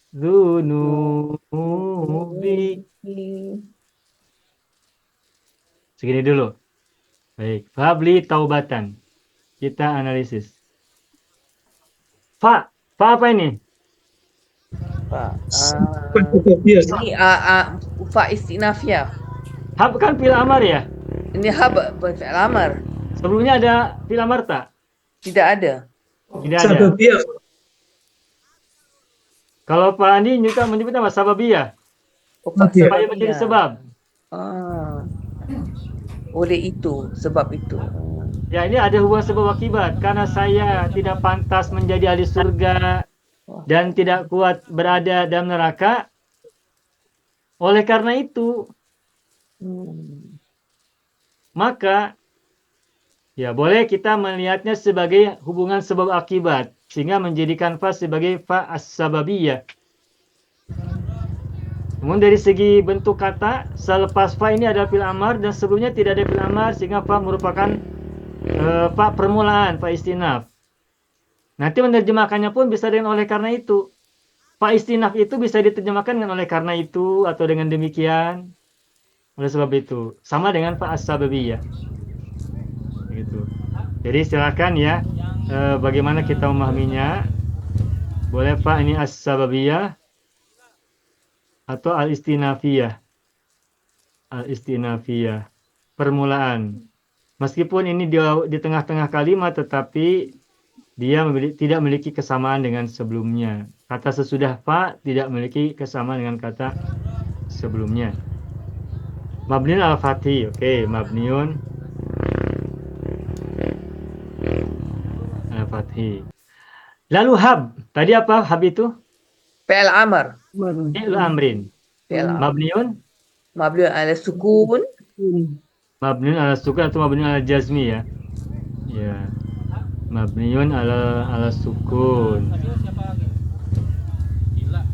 dunubi. Segini dulu. Baik, fabli taubatan. Kita analisis. Fa apa ini? Ini fa istinafiyah. Hab kan fil amar ya? Ini hab fi'il amar. Sebelumnya ada fil amar tak? Tidak ada. Tidak ada. Kalau Pak Andi juga menyebut apa? Sababiyah. Supaya menjadi sebab. Oleh itu, sebab itu. Ya, ini ada hubungan sebab akibat. Karena saya tidak pantas menjadi ahli surga dan tidak kuat berada dalam neraka. Oleh karena itu, maka ya boleh kita melihatnya sebagai hubungan sebab akibat sehingga menjadikan fa sebagai fa as-sababiyah. Namun dari segi bentuk kata, selepas fa ini adalah fil amar dan sebelumnya tidak ada fil amar sehingga fa merupakan fa permulaan, fa istinaf. Nanti menerjemahkannya pun bisa dengan oleh karena itu. Fa istinaf itu bisa diterjemahkan dengan oleh karena itu atau dengan demikian. Oleh sebab itu, sama dengan fa as-sababiyah. Begitu. Jadi silakan ya bagaimana kita memahaminya. Boleh fa ini as-sababiyah atau al-istinafiyah. Al-istinafiyah, permulaan. Meskipun ini di tengah-tengah kalimat tetapi dia tidak memiliki kesamaan dengan sebelumnya. Kata sesudah fa tidak memiliki kesamaan dengan kata sebelumnya. Mabniun al-fathi. Oke, mabniun al-fathi. Lalu hab. Tadi apa hab itu? Fi'il amar. Fi'il amrin. Fi'il amar. Mabniun? Mabniun ala sukun. Mabniun ala sukun atau mabniun ala jazmi ya? Ya. Mabniun ala sukun.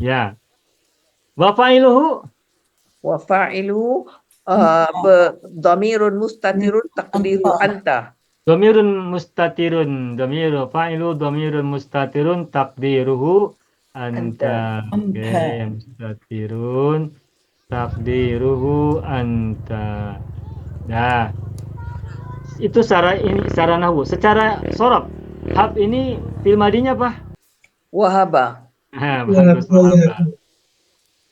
Ya. Wa fa'iluhu? Wa fa'ilu dhamirun mustatirun taqdiru anta. Domirun mustatirun, domiru fa'ilu domirun mustatirun takdiruhu anta. Oke, Anta. mustatirun takdiruhu anta. Nah, itu secara nahwu. Secara sorof, hab ini fi'il madinya apa? Wahaba. Nah, bagus wahaba.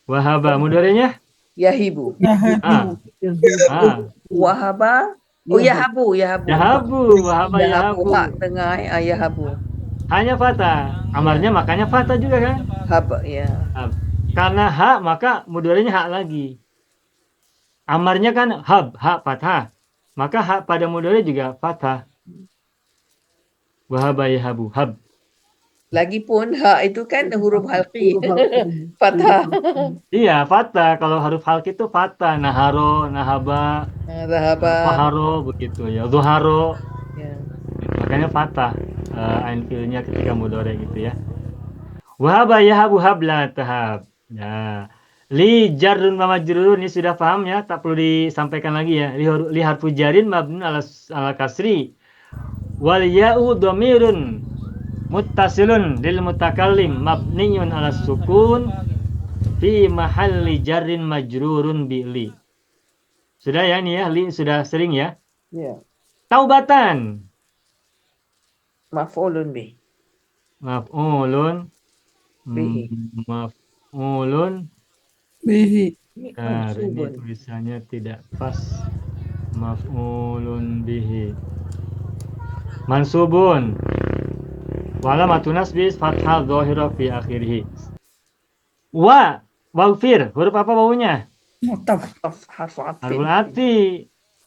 Wahaba mudhari'nya? Yahibu. Ah, Yahibu. ah. Wahaba. Oh, Yahabu. Yahabu. Yahabu, wahaba Yahabu. yahabu. Hak tengah. Yahabu. Hanya fatah. Amarnya makanya fatah juga kan? Haba. Ya. Hab. Karena hak maka mudhari'nya hak lagi. Amarnya kan hak fathah. Maka hak pada mudhari juga fathah. Wahaba yahabu, hab. Lagipun hak itu kan huruf halqi. Huruf halqi. Fathah. Iya, fathah. Kalau huruf halq itu fathah. Naharo, nahaba, Zahaba. faharo, begitu ya. Zuharo. Ya. Makanya fathah. Ain fiilnya ketika mudhari gitu ya. Wahaba yahabu habla tahab. Nah, li jarrun wa majrurun ini sudah paham ya, tak perlu disampaikan lagi ya. Li harfu jarin mabnun ala kasri. Wal ya'u dhamirun muttasilun lil mutakallim mabniun ala sukun fi mahalli jarrin majrurun bi li. Sudah ya ini ya, li sudah sering ya. Ya. Taubatan. Maf'ulun bih. Maf'ulun. Bihi. Maf'ulun. Bihi. Nah, ini Mansubun. tulisannya tidak pas. Maf'ulun bihi. Mansubun. Walamatun nasbi fathah dhahira fi akhirih. Waghfir. Huruf apa baunya? Mu'taf. Harfu atfin. Harful ati.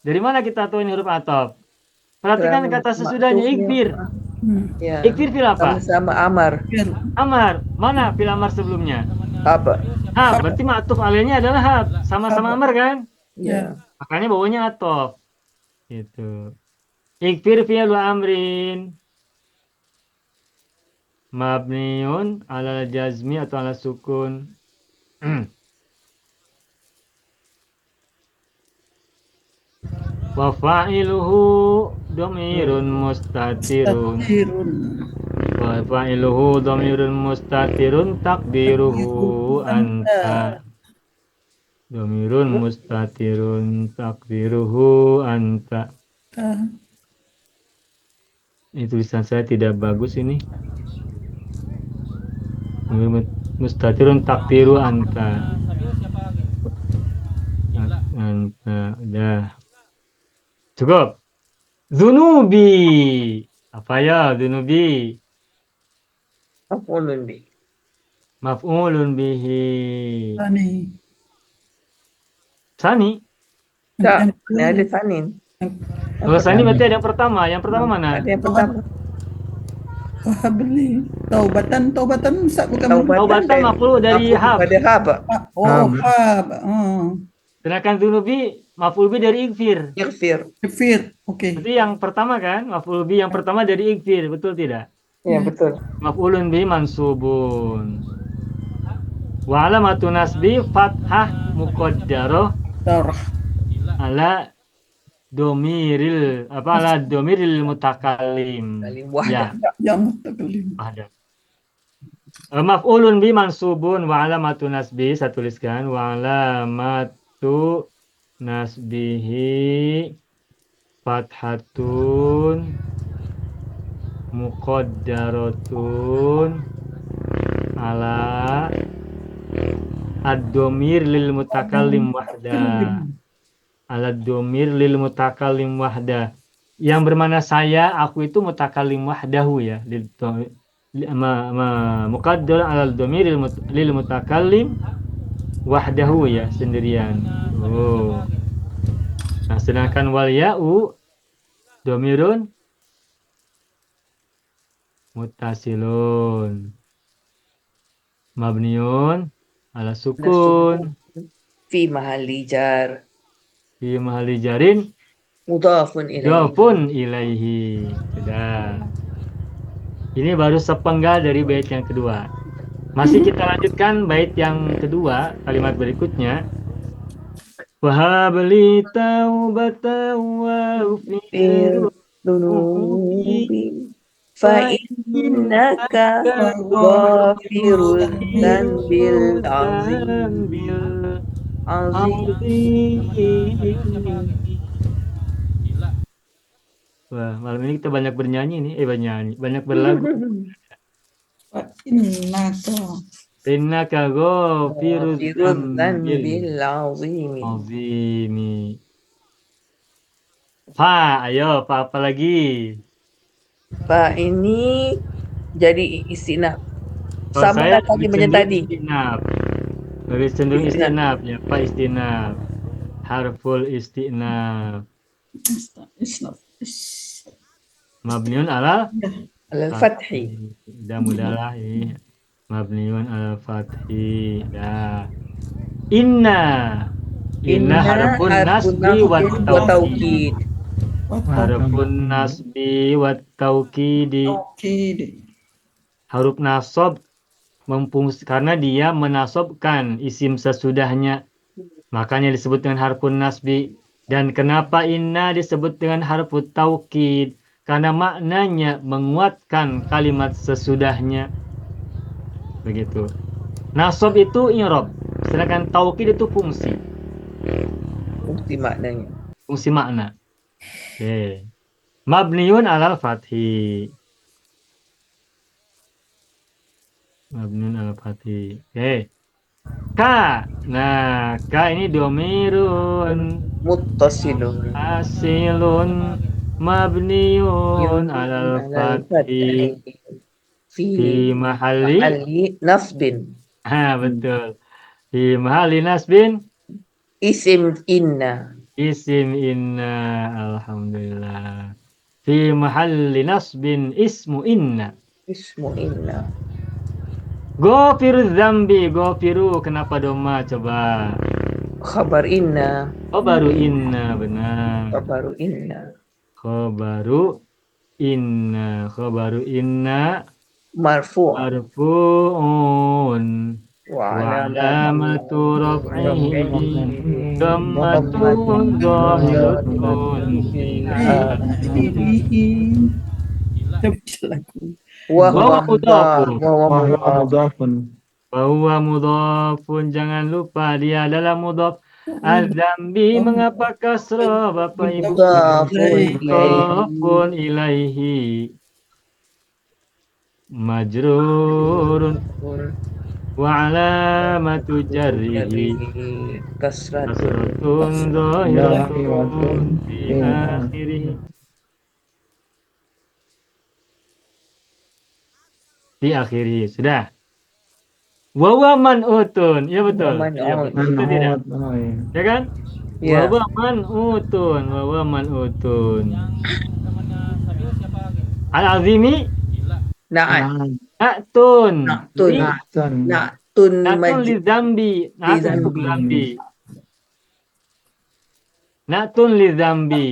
Dari mana kita tahu ini huruf ataf? Perhatikan Kerana kata sesudahnya maktufnya- ikfir. Ya. Ikfir fil apa? Sama-sama amar. Fir. Amar. Mana fil amar sebelumnya? Haba. Hab. Berarti ma'tuf alaihnya adalah hab. Sama-sama amar kan? Ya. Makanya bawahnya atof. Gitu. Ikfir fi'lu amrin. Mabniun ala jazmi atau ala sukun. Wa fa'iluhu dhamirun mustatirun. Tatirun. Wa fa'iluhu dhamirun mustatirun takdiruhu anta. Dhamirun mustatirun takdiruhu anta. Ah. Ini tulisan saya tidak bagus ini. Mustatirun takdiru anta. Anta. Udah. Cukup. Zunubi. Apa ya zunubi? Maf'ulun bih. Maf'ulun bihi. Tani. Sani. Tak. Yang Ini ada sanin. Kalau sani berarti ada yang pertama. Yang pertama mana? Ada yang pertama. Wahabli. Taubatan Ustaz bukan Taubatan maf'ul dari Maf'ul hab. pada haba. Oh, hab. Oh. Sedangkan zunubi maf'ul bi dari ikfir. Ighfir. Fir. Okey. Berarti yang pertama kan? Maf'ul bi yang pertama dari ikfir. Betul tidak? Ya, betul. Maf'ulun bi mansubun. Wa alamatu nasbi fathah muqaddarah Darah. ala domiril ala domiril mutakallim. Saling wahdah. Ya, Yang mutakallim. ada. Maf'ulun bi mansubun wa alamatu nasbi saya tuliskan wa alamatu nasbihi fathatun muqaddaratun ala ad-domir lil mutakallim wahda. Ala domir lil mutakallim wahda. Yang bermana saya, aku itu mutakallim wahdahu ya. Muqaddar ala domir lil mutakallim wahdahu ya, sendirian. Oh. Nah, sedangkan wal ya'u domirun muttasilun mabniun ala sukun Fi mahalli jar. fi mahalli jarin Mudhafun ilaihi. dhafun ilaihi. Sudah. Ini baru sepenggal dari bait yang kedua. Masih kita lanjutkan bait yang kedua, kalimat berikutnya. Wahabli taubatan wa ghfir dhunubi fa innaka ghafirul dzanbil azim. Wah, malam ini kita banyak bernyanyi nih, banyak berlagu. Fa innaka Innaka ghafiruz Ghafirul dzambil dzanbil azim. azimi. Fa, ayo, apa lagi? Fa ini jadi istinaf. Kalau Sama saya tadi lebih macam cenderung tadi. istinaf. Lebih cenderung Istinaf. istinaf ya, Pak istinaf. Harful istinaf. isnaf. Mabniun ala Al-Fathi. mudah ini. Mabniun ala fathi. Ya. Inna. Inna harfun nasbi wa wa taukid. taukid. Harfun nasbi wa taukidi. Oke deh. Huruf nasab karena dia menasobkan isim sesudahnya. Makanya disebut dengan harfun nasbi. Dan kenapa inna disebut dengan harfut taukid? Karena maknanya menguatkan kalimat sesudahnya. Begitu. Nasab itu i'rab, sedangkan taukid itu fungsi. Bukti maknanya. Fungsi makna. Oke. Mabniun alal fathi. Mabniun alal fathi. Oke. Ka. Nah, ka ini domirun Muttasilun. asilun mabniun alal fathi fi mahalli nasbin. betul. Fi mahalli nasbin Isim inna. isim inna. Alhamdulillah. Fi mahalli nasbin ismu inna. Ismu inna. Ghafiru dzambi. Ghafiru kenapa doma coba? Khabar inna. Oh baru inna, benar. Khabaru inna. Khabaru inna. Khabaru inna Marfu'. marfu'un Wa wa alamatu raf'ihi dhammatun dhahiratun fi Wa huwa huwa mudhafun. mudhafun. Wa huwa mudhafun, jangan lupa dia adalah mudhaf. Az-zambi mengapa kasrah Bapak Ibu? Mudhafun ilaihi majrurun wa alamatu jarrihi kasratun dhahiratun fi akhirih. Di akhiri sudah. Wawa man'utun, ya betul. Iya betul. Itu tidak. Ya kan? Ya. Wawa man'utun, wawa man'utun. Al-azimi Na'at. na'tun. Na'tun. Na'tun Na'tun li zambi. Na'tun untuk zambi. Na'tun li zambi.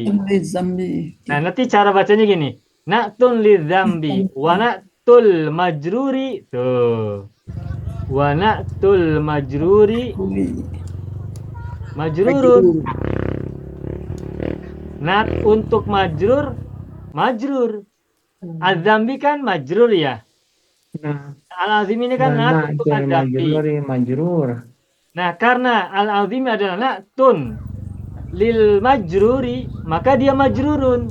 Zambi. Nah, nanti cara bacanya gini. Na'tun li zambi. Wa na'tul majruri. Tuh. Wa na'tul majruri. Majrurun. Nat untuk majrur. Majrur. Az-zambi kan majrur ya. Al-azim ini kan nat untuk az-zambi. Majrur. Nah, karena al-azim adalah na'tun lil majruri, maka dia majrurun.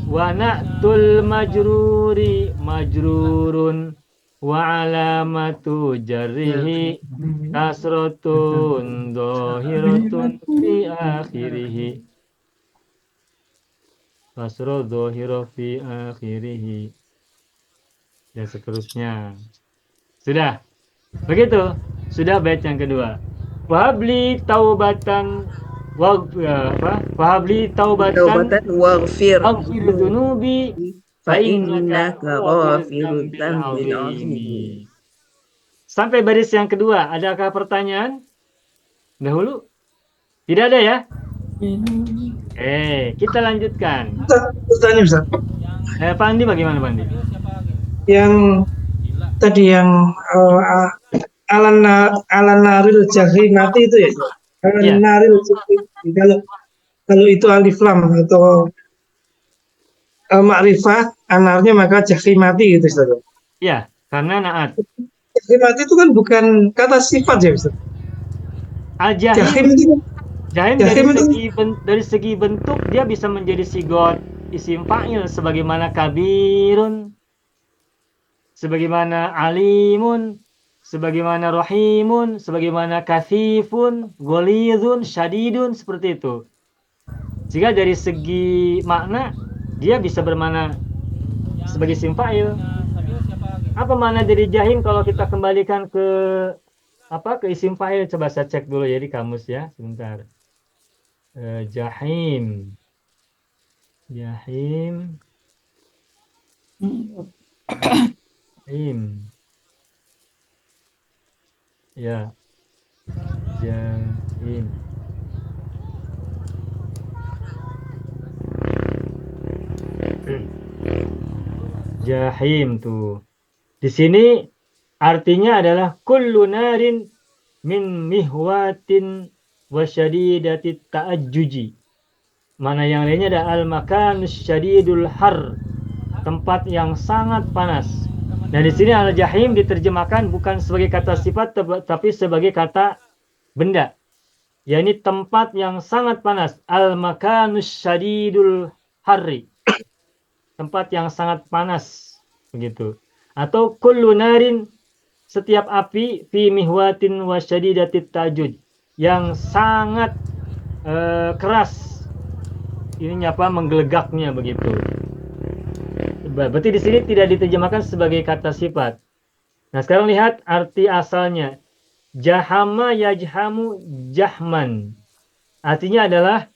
Wa na'tul majruri majrurun wa alamatu jarrihi kasratun dhahiratun fi akhirih. Kasrah dhahirah fi akhirih. Dan seterusnya. Sudah. Begitu. Sudah bait yang kedua. Wahabli taubatan Wahabli taubatan waghfir dunubi fa innaka ghafirud dzambil azim. Sampai baris yang kedua, adakah pertanyaan? Dahulu? Tidak ada ya? Kita lanjutkan. Tanya Ustaz. Pak Andi bagaimana Pak Andi? Yang tadi yang alan naril jahri mati itu ya? Alan naril jahri. Kalau itu alif lam atau ma'rifah, anarnya maka jahimati gitu Ustaz. Ya, karena naat. Jahimati itu kan bukan kata sifat ya Ustaz. Jahim Al-jahim, itu jahim jahim itu dari segi bentuk dia bisa menjadi sigot isim fa'il sebagaimana kabirun, sebagaimana alimun, sebagaimana rahimun, sebagaimana kathifun, golidun, syadidun, seperti itu. Sehingga dari segi makna dia bisa bermakna sebagai isim fa'il. Apa makna dari jahim kalau kita kembalikan ke ke isim fa'il? Coba saya cek dulu ya di kamus ya, sebentar. Jahim. Jahim. Jahim. Ya. Jahim. Jahim tuh. Di sini artinya adalah kullu narin min mihwatin wa syadidati ta'ajjuji. Mana yang lainnya ada al-makanus syadidul har, tempat yang sangat panas. Nah, di sini al-jahim diterjemahkan bukan sebagai kata sifat tapi sebagai kata benda. Yakni tempat yang sangat panas, al-makanus syadidul harri. Tempat yang sangat panas begitu. Atau kullu narin, setiap api fi mihwatin wa syadidatit tajud, yang sangat keras ininya menggelegaknya begitu. Berarti di sini tidak diterjemahkan sebagai kata sifat. Nah, sekarang lihat arti asalnya. Jahama yajhamu jahman. Artinya adalah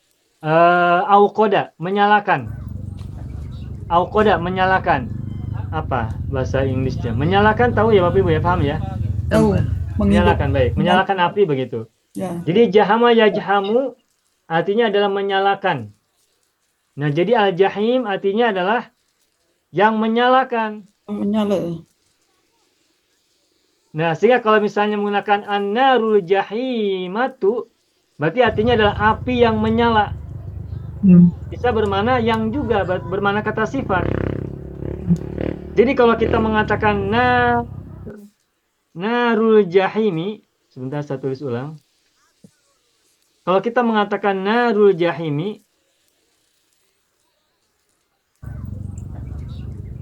auqoda, menyalakan. Auqoda, menyalakan. Apa bahasa Inggrisnya? Menyalakan, tahu ya Bapak Ibu ya, paham ya? Tahu. Menyalakan, baik. Menyalakan api begitu. Ya. Jadi jahama yajhamu artinya adalah menyalakan. Nah, jadi al-jahim artinya adalah yang menyalakan. Menyala. Nah, sehingga kalau misalnya menggunakan an-narul jahimatu, berarti artinya adalah api yang menyala. Bisa bermakna yang juga bermakna kata sifat. Jadi kalau kita mengatakan narul jahimi, sebentar saya tulis ulang. Kalau kita mengatakan narul jahimi,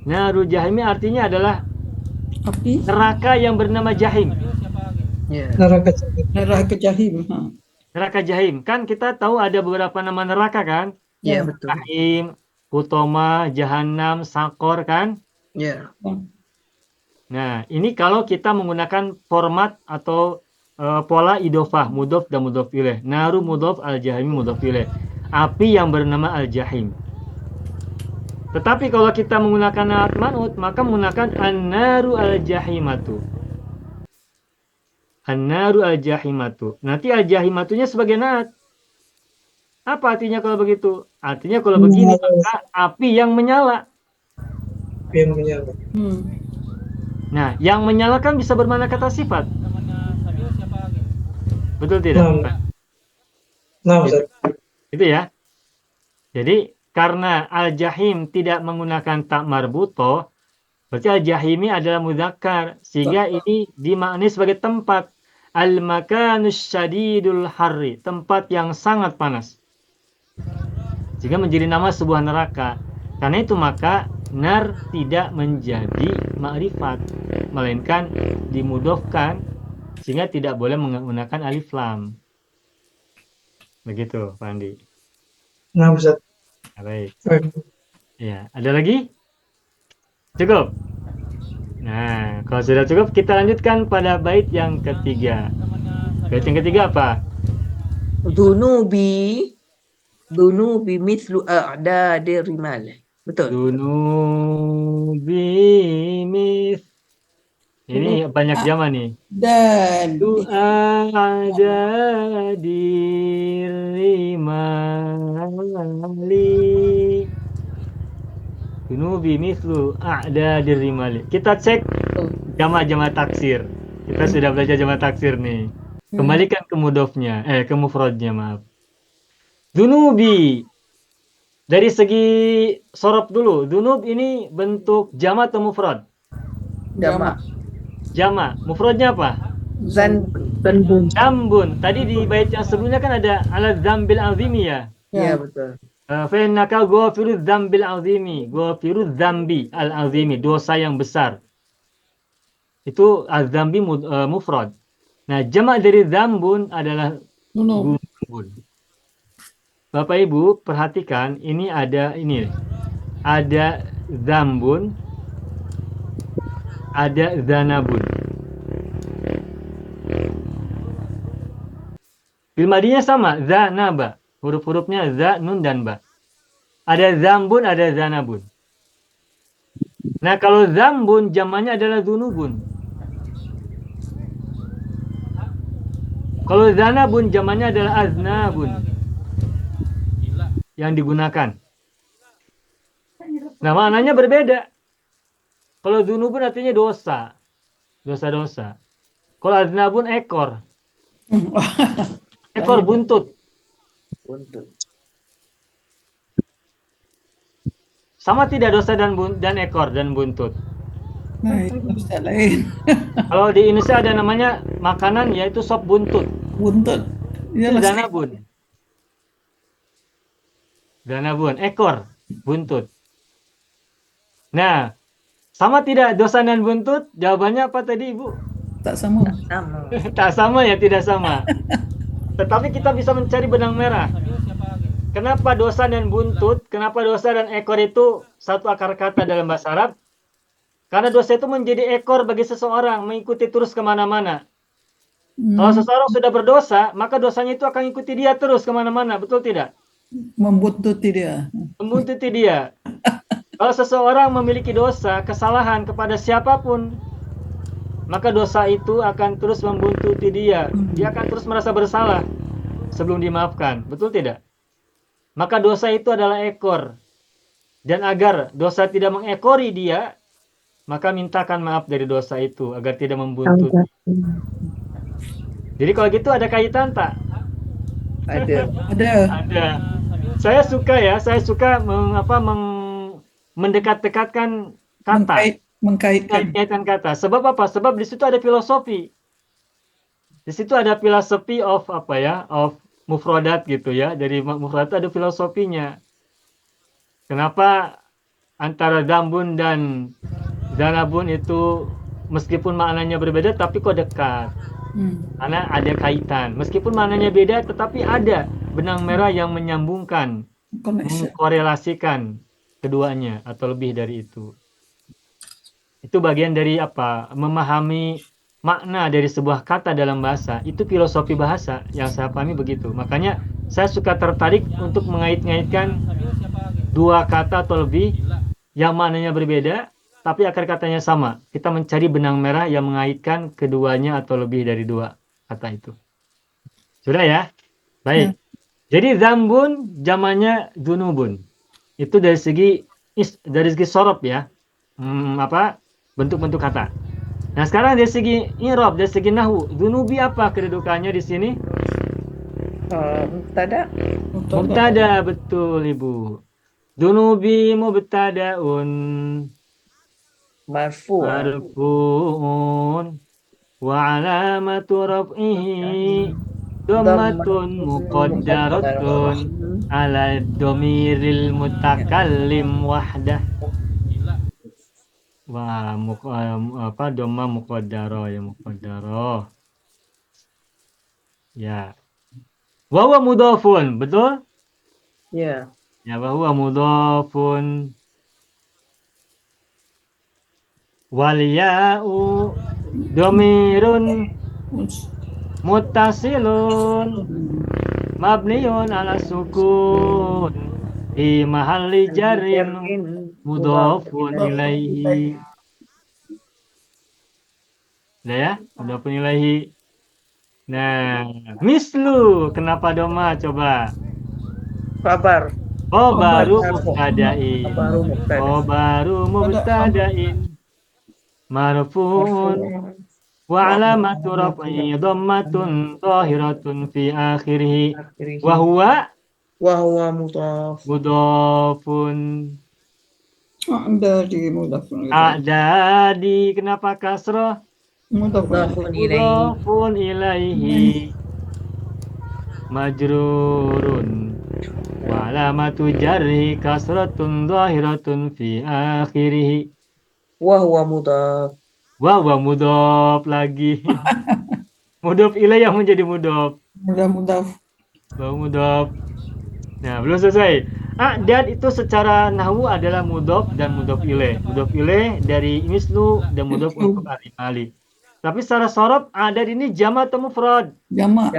narul jahimi artinya adalah Api. neraka yang bernama jahim. Ya. Neraka jahim. Ha. Neraka jahim. Kan kita tahu ada beberapa nama neraka kan? Ya, betul. Jahim, Hutoma, Jahannam, Sakor kan? Ya. Nah, ini kalau kita menggunakan format atau pola idofah, mudof dan mudof ilaih. Naru mudof, al-jahimi mudof ilaih. Api yang bernama al-jahim. Tetapi kalau kita menggunakan naat man'ut, maka menggunakan an-naru al-jahimatu. An-naru al-jahimatu. Nanti al-jahimatunya sebagai naat. Apa artinya kalau begitu? Artinya kalau begini, maka api yang menyala. yang menyala. Nah, yang menyalakan bisa bermakna kata sifat. Betul tidak? Nah, Ustaz. Itu ya. Jadi karena al-jahim tidak menggunakan tak marbuto, berarti al-jahimi adalah mudzakkar, sehingga ini dimaknai sebagai tempat. Al-makanus syadidul harri, tempat yang sangat panas. Sehingga menjadi nama sebuah neraka. Karena itu maka nar tidak menjadi ma'rifat, melainkan dimudofkan, sehingga tidak boleh menggunakan alif lam. Begitu, Pak Andi. Nah, Ustaz. Baik. Ya, ada lagi? Cukup. Nah, kalau sudah cukup, kita lanjutkan pada bait yang ketiga. Bait yang ketiga apa? Dunubi mislu a'dadir rimal. Betul. Dunubimis. Ini banyak zaman nih. Dan Ada dirimali. Dunubi mislu ada dirimali. Kita cek jama-jama taksir. Kita sudah belajar jama taksir nih. Kembalikan ke mudofnya, ke mufradnya, maaf. Dunubi. Dari segi sorob dulu, dunub ini bentuk jamak atau mufrad? Jamak. Jamak. Mufradnya apa? Zanbun. Zambun. Tadi di bait yang sebelumnya kan ada ala dzambil azimi ya. Iya, betul. Fa innaka ghafirudz dzambil azimi. Ghafirudz dzambi al azimi, dosa yang besar. Itu az-dzambi mufrad. Nah, jamak dari dzambun adalah Gunung. gunubun. Bapak Ibu, perhatikan ini ada ini. Ada dzambun, ada zanabun. Fil madinya sama, zanaba. Huruf-hurufnya za, nun, dan ba. Ada zambun, ada zanabun. Nah, kalau zambun, jamannya adalah zunubun. Kalau zanabun, jamannya adalah aznabun. Yang digunakan. Nah, maknanya berbeda. Kalau zunubun artinya dosa. Dosa-dosa. Kalau aznabun, ekor. Ekor buntut. Buntut. Sama tidak dosa dan ekor dan buntut? Nah, itu Ustaz lain. Kalau di Indonesia ada namanya makanan yaitu sop buntut. Buntut. Itu Iyalah, zanabun. Zanabun, ekor, buntut. Nah, sama tidak dosa dan buntut? Jawabannya apa tadi, Ibu? tak sama. Sama. Tak sama ya, tidak sama. Tetapi kita bisa mencari benang merah. Kenapa dosa dan buntut, kenapa dosa dan ekor itu satu akar kata dalam bahasa Arab? Karena dosa itu menjadi ekor bagi seseorang, mengikuti terus kemana-mana. Kalau seseorang sudah berdosa, maka dosanya itu akan ikuti dia terus kemana-mana, betul tidak? Membuntuti dia. Membuntuti dia. Kalau seseorang memiliki dosa, kesalahan kepada siapapun, maka dosa itu akan terus membuntuti dia. Dia akan terus merasa bersalah sebelum dimaafkan. Betul tidak? Maka dosa itu adalah ekor. Dan agar dosa tidak mengekori dia, maka mintakan maaf dari dosa itu agar tidak membuntuti. Jadi kalau gitu ada kaitan tak? Ada. Ada. Ada. Saya suka mendekat-dekatkan kata. Mengkaitkan. Kaitan kata. Sebab apa? Sebab di situ ada filosofi. Di situ ada filosofi of mufradat gitu ya. Dari mufradat ada filosofinya. Kenapa antara dambun dan zanabun itu meskipun maknanya berbeda tapi kok dekat? Karena ada kaitan. Meskipun maknanya beda tetapi ada benang merah yang menyambungkan, mengkorelasikan keduanya atau lebih dari itu. Itu bagian dari memahami makna dari sebuah kata dalam bahasa. Itu filosofi bahasa yang saya pahami begitu. Makanya saya suka tertarik untuk mengait-ngaitkan dua kata atau lebih yang maknanya berbeda tapi akar katanya sama. Kita mencari benang merah yang mengaitkan keduanya atau lebih dari dua kata itu. Sudah ya? Baik. Jadi zambun jamannya dunubun. Itu dari segi sorob ya. Bentuk-bentuk kata. Nah, sekarang dari segi i'rab, dari segi nahwu, dunubi apa kedudukannya di sini? Mubtada. Mubtada, betul Ibu. Dunubi mubtadaun marfu'un wa alamatu raf'ihi dhammatun muqaddaratun ala dhamiril mutakallim wahdah. Wah, dhamma muqaddarah ya muqaddarah. Ya. Wa huwa mudhafun, betul? Ya. Ya, wa huwa mudhafun. Wal ya'u dhamirun muttasilun mabniun ala sukun fi mahalli jarrin mudhafun ilaihi. Nah ya, mudhafun ilaihi. Nah, mislu kenapa doma coba? Kabar. Baru mubtada'in. Baru mubtada'in. Marfu'un wa alamatu raf'i dhammatun zahiratun fi akhirih wa huwa Wahwa mudhaf. Mudhafun. Ada di mudafun ilaih. Ada di kenapa kasroh? Mudafun Mudhafun ilaihi. Mudhafun ilaihi. Majrurun. Wa alamatu jarri kasratun zahiratun fi akhirih. Wahwa mudhaf. Wah, mudhaf lagi. Mudhaf ilaih yang menjadi mudhaf. Mudah-mudah. Wa mudhaf. Nah, belum selesai. Dan itu secara nahwu adalah mudhaf dan mudhaf ilaih. Mudhaf ilaih dari mislu dan mudhaf untuk arimali. Tapi secara sorof ada ini jama atau mufrad? Jamak.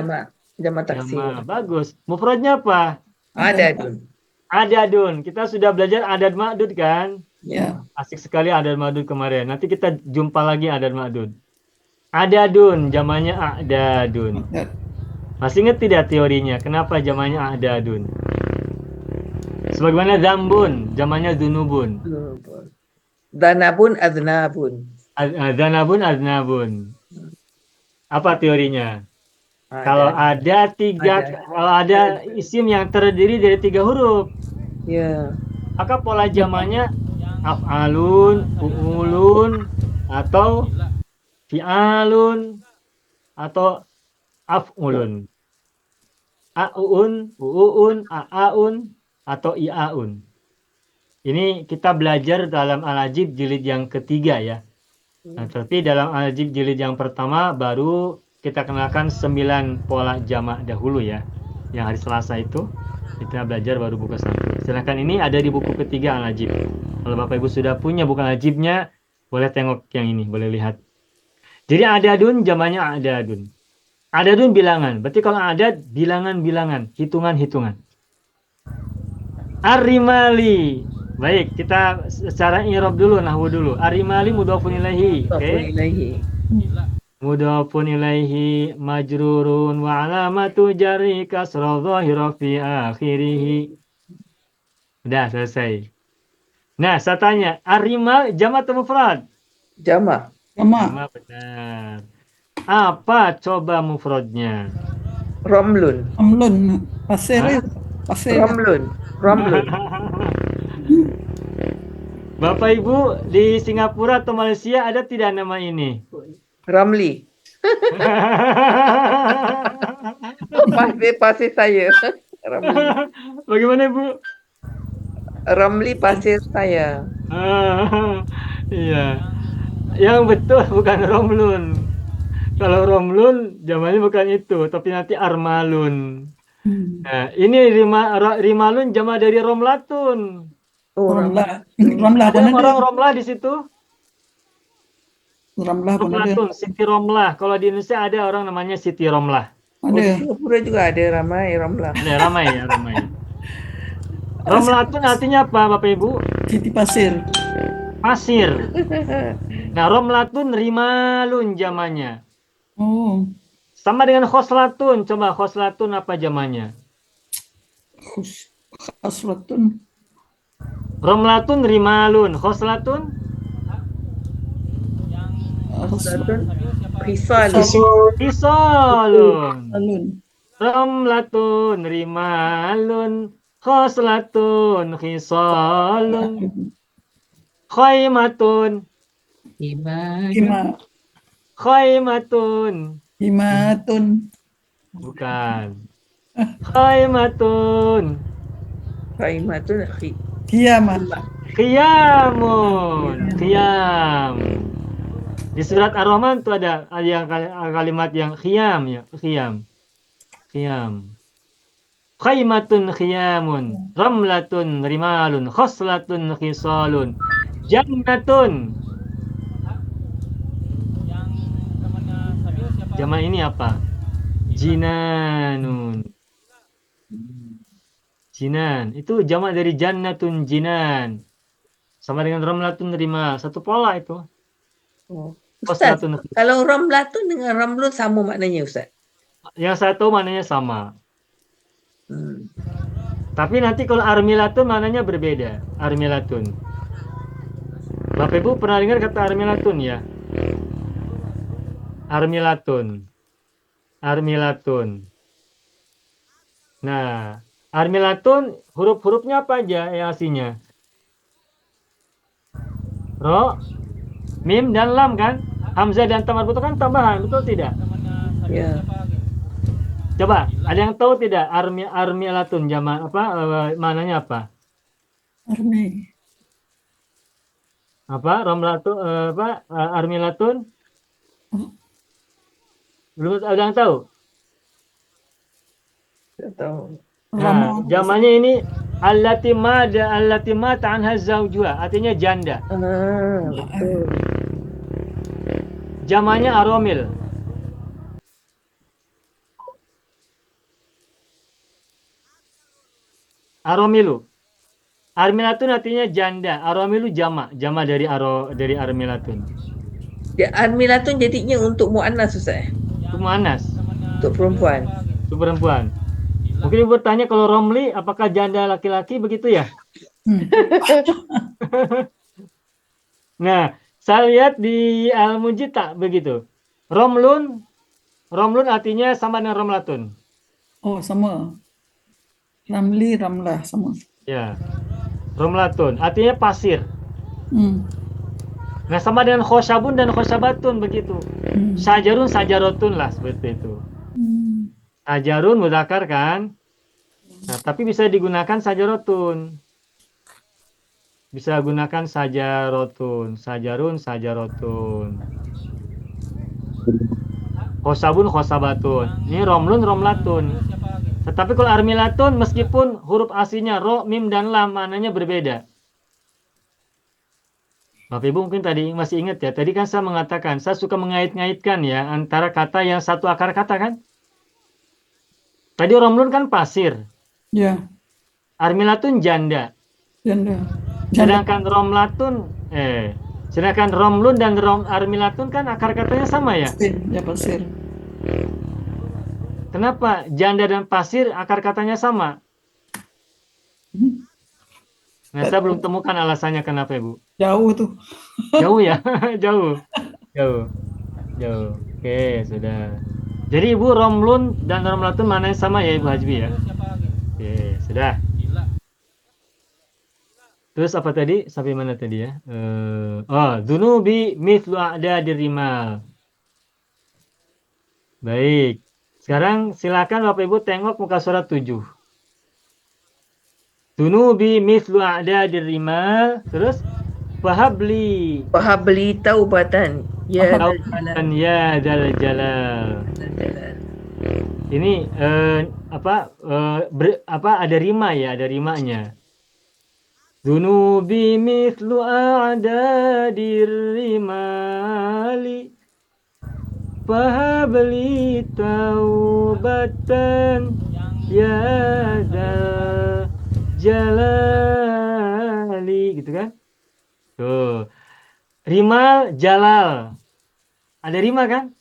Jama taksir. Jama. Bagus. Mufradnya apa? Adadun. Adadun. Kita sudah belajar adad ma'dud kan? Ya. Asik sekali adad ma'dud kemarin. Nanti kita jumpa lagi adad ma'dud. Adadun, jamanya a'dadun. Masih ingat tidak teorinya? Kenapa jamanya a'dadun? Sebagaimana zambun, jamanya dunubun. Danabun adnabun. Zanabun, aznabun. Apa teorinya? Kalau ada kalau ada isim yang terdiri dari 3 huruf, Ya. maka pola jamanya af'alun, u'ulun, atau fi'alun, atau af'ulun. A'un, u'un, a'aun, atau i'aun. Ini kita belajar dalam Al-Ajib jilid yang ketiga ya. Nah, tapi dalam Al-Ajib jilid yang pertama baru kita kenalkan 9 pola jamak dahulu ya. Yang hari Selasa itu kita belajar baru buku 1. Sedangkan ini ada di buku ketiga Al-Ajib. Kalau Bapak Ibu sudah punya buku Al-Ajibnya, boleh tengok yang ini, boleh lihat. Jadi adadun jamanya adadun. Adadun bilangan. Berarti kalau adad bilangan-bilangan, hitungan-hitungan. Ar-rimali. Baik, kita secara i'rab dulu, nahwu dulu. Ar-rimali mudhafun ilaihi. Mudhafun Oke. ilaihi. Mudhafun ilaihi majrurun wa alamatu jarri kasra dhahira fi akhirih. Udah selesai. Nah, saya tanya, ar-rimal jamak atau mufrad? Jama. Jamak. Jamak, benar. Apa coba mufradnya? Romlun. Amlun. Pasir. Hah? Pasir. Romlun. Romlun. Bapak Ibu di Singapura atau Malaysia ada tidak nama ini? Ramli. Pasir saya. Ramli. Bagaimana Ibu? Ramli pasir saya. Iya. Yang betul bukan Romlun. Kalau Romlun zamannya bukan itu, tapi nanti Armalun. Nah, ini Rimalun jama dari Romlatun. Oh, Ramlah. Ramlah pun Ada orang ada. Romlah di situ. Ramlah pun ada. Romlatun, Siti Romlah. Kalau di Indonesia ada orang namanya Siti Romlah. Ada. Singapura juga ada ramai Ramlah. Ada ramai ya, ramai. Romlatun artinya apa, Bapak Ibu? Siti pasir. Pasir. Nah, Romlatun Rimalun jamanya. Oh. Sama dengan Khoslatun. Coba Khoslatun apa jamanya? Khasratun. Romlatun Rimalun. Khoslatun? Khoslatun. Khisalun. Khisalun. Alun. Romlatun Rimalun. Khoslatun Khisalun. Khaymatun. Hima. Khaymatun. Himatun. Bukan. Khaymatun. Khaimatun. Kiamat. Qiyamun. Qiyam. Di surat Ar-Rahman itu ada yang kalimat yang khiyam ya, khiyam. Khiyam. Khaymatun khiyamun, ramlatun rimalun, khoslatun khisalun, jannatun. Jama ini apa? Jinanun. Jinan. Itu jamak dari jannatun jinan. Sama dengan ramlatun rimal. Satu pola itu. Oh. Ustaz, Khoslatun. kalau Ramlatun dengan Ramlun sama maknanya Ustaz? Yang satu maknanya sama. Hmm. Tapi nanti kalau armilatun maknanya berbeda. Armilatun. Bapak Ibu pernah dengar kata armilatun ya? Armilatun. Armilatun. Nah, Armilatun huruf-hurufnya apa aja yang aslinya? Ro, mim dan lam kan? Hamzah dan ta marbutoh kan tambahan, betul tidak? Ya. Coba, ada yang tahu tidak armilatun jama apa mananya apa? Army. Apa? Romlatun armilatun? Belum ada yang tahu. Tak tahu. Nah, jamannya ini allati mata anha zaujuha, artinya janda. Betul. Jamannya aromil. Aromilu. Armilatun artinya janda, aromilu jama dari armilatun. Ya, armilatun jadinya untuk muannas Ustaz. Itu muannas, Untuk perempuan. itu perempuan. Mungkin ibu bertanya kalau romli apakah janda laki-laki begitu ya? Nah, saya lihat di Al-Mujid tak begitu. Romlun artinya sama dengan romlatun. Oh, sama. Ramli, Ramlah, sama. Ya, romlatun artinya pasir. Hmm. Nah, sama dengan khosabun dan khosabatun begitu. Hmm. Sajarun, sajarotun lah seperti itu. Hmm. Sajarun mudzakkar kan? Nah, tapi bisa digunakan sajarotun. Bisa gunakan sajarotun, sajarun, sajarotun. Khosabun, khosabatun. Ini romlun, romlatun. Tetapi kalau armilatun meskipun huruf aslinya ro, mim dan lam maknanya berbeda. Bapak Ibu mungkin tadi masih ingat ya. Tadi kan saya mengatakan saya suka mengait-ngaitkan ya antara kata yang satu akar kata kan. Tadi romlun kan pasir. Ya, Armilatun janda. janda. Sedangkan sedangkan romlun dan armilatun kan akar katanya sama ya. Pasir, ya pasir. Kenapa janda dan pasir akar katanya sama? Nah, saya belum temukan alasannya kenapa, Ibu. Jauh tuh. Jauh ya? Jauh. Oke, sudah. Jadi Ibu romlun dan romlatun mananya sama ya, Ibu Hajbi ya? Oke, sudah. Terus apa tadi? Sampai mana tadi ya? Dunubi mithlu a'dadir rimal. Baik. Sekarang silakan Bapak Ibu tengok muka surat 7. Dunubi mithlu a'dadir rimal. Terus fahabli Wahabli taubatan. Ya taubatan ya dal jalal. Ini ada rima ya, ada rimanya. Dunubi mithlu a'dadir rimali fahabli taubatan ya dal jalali, gitu kan? Tuh. Rimal jalal. Ada rima kan?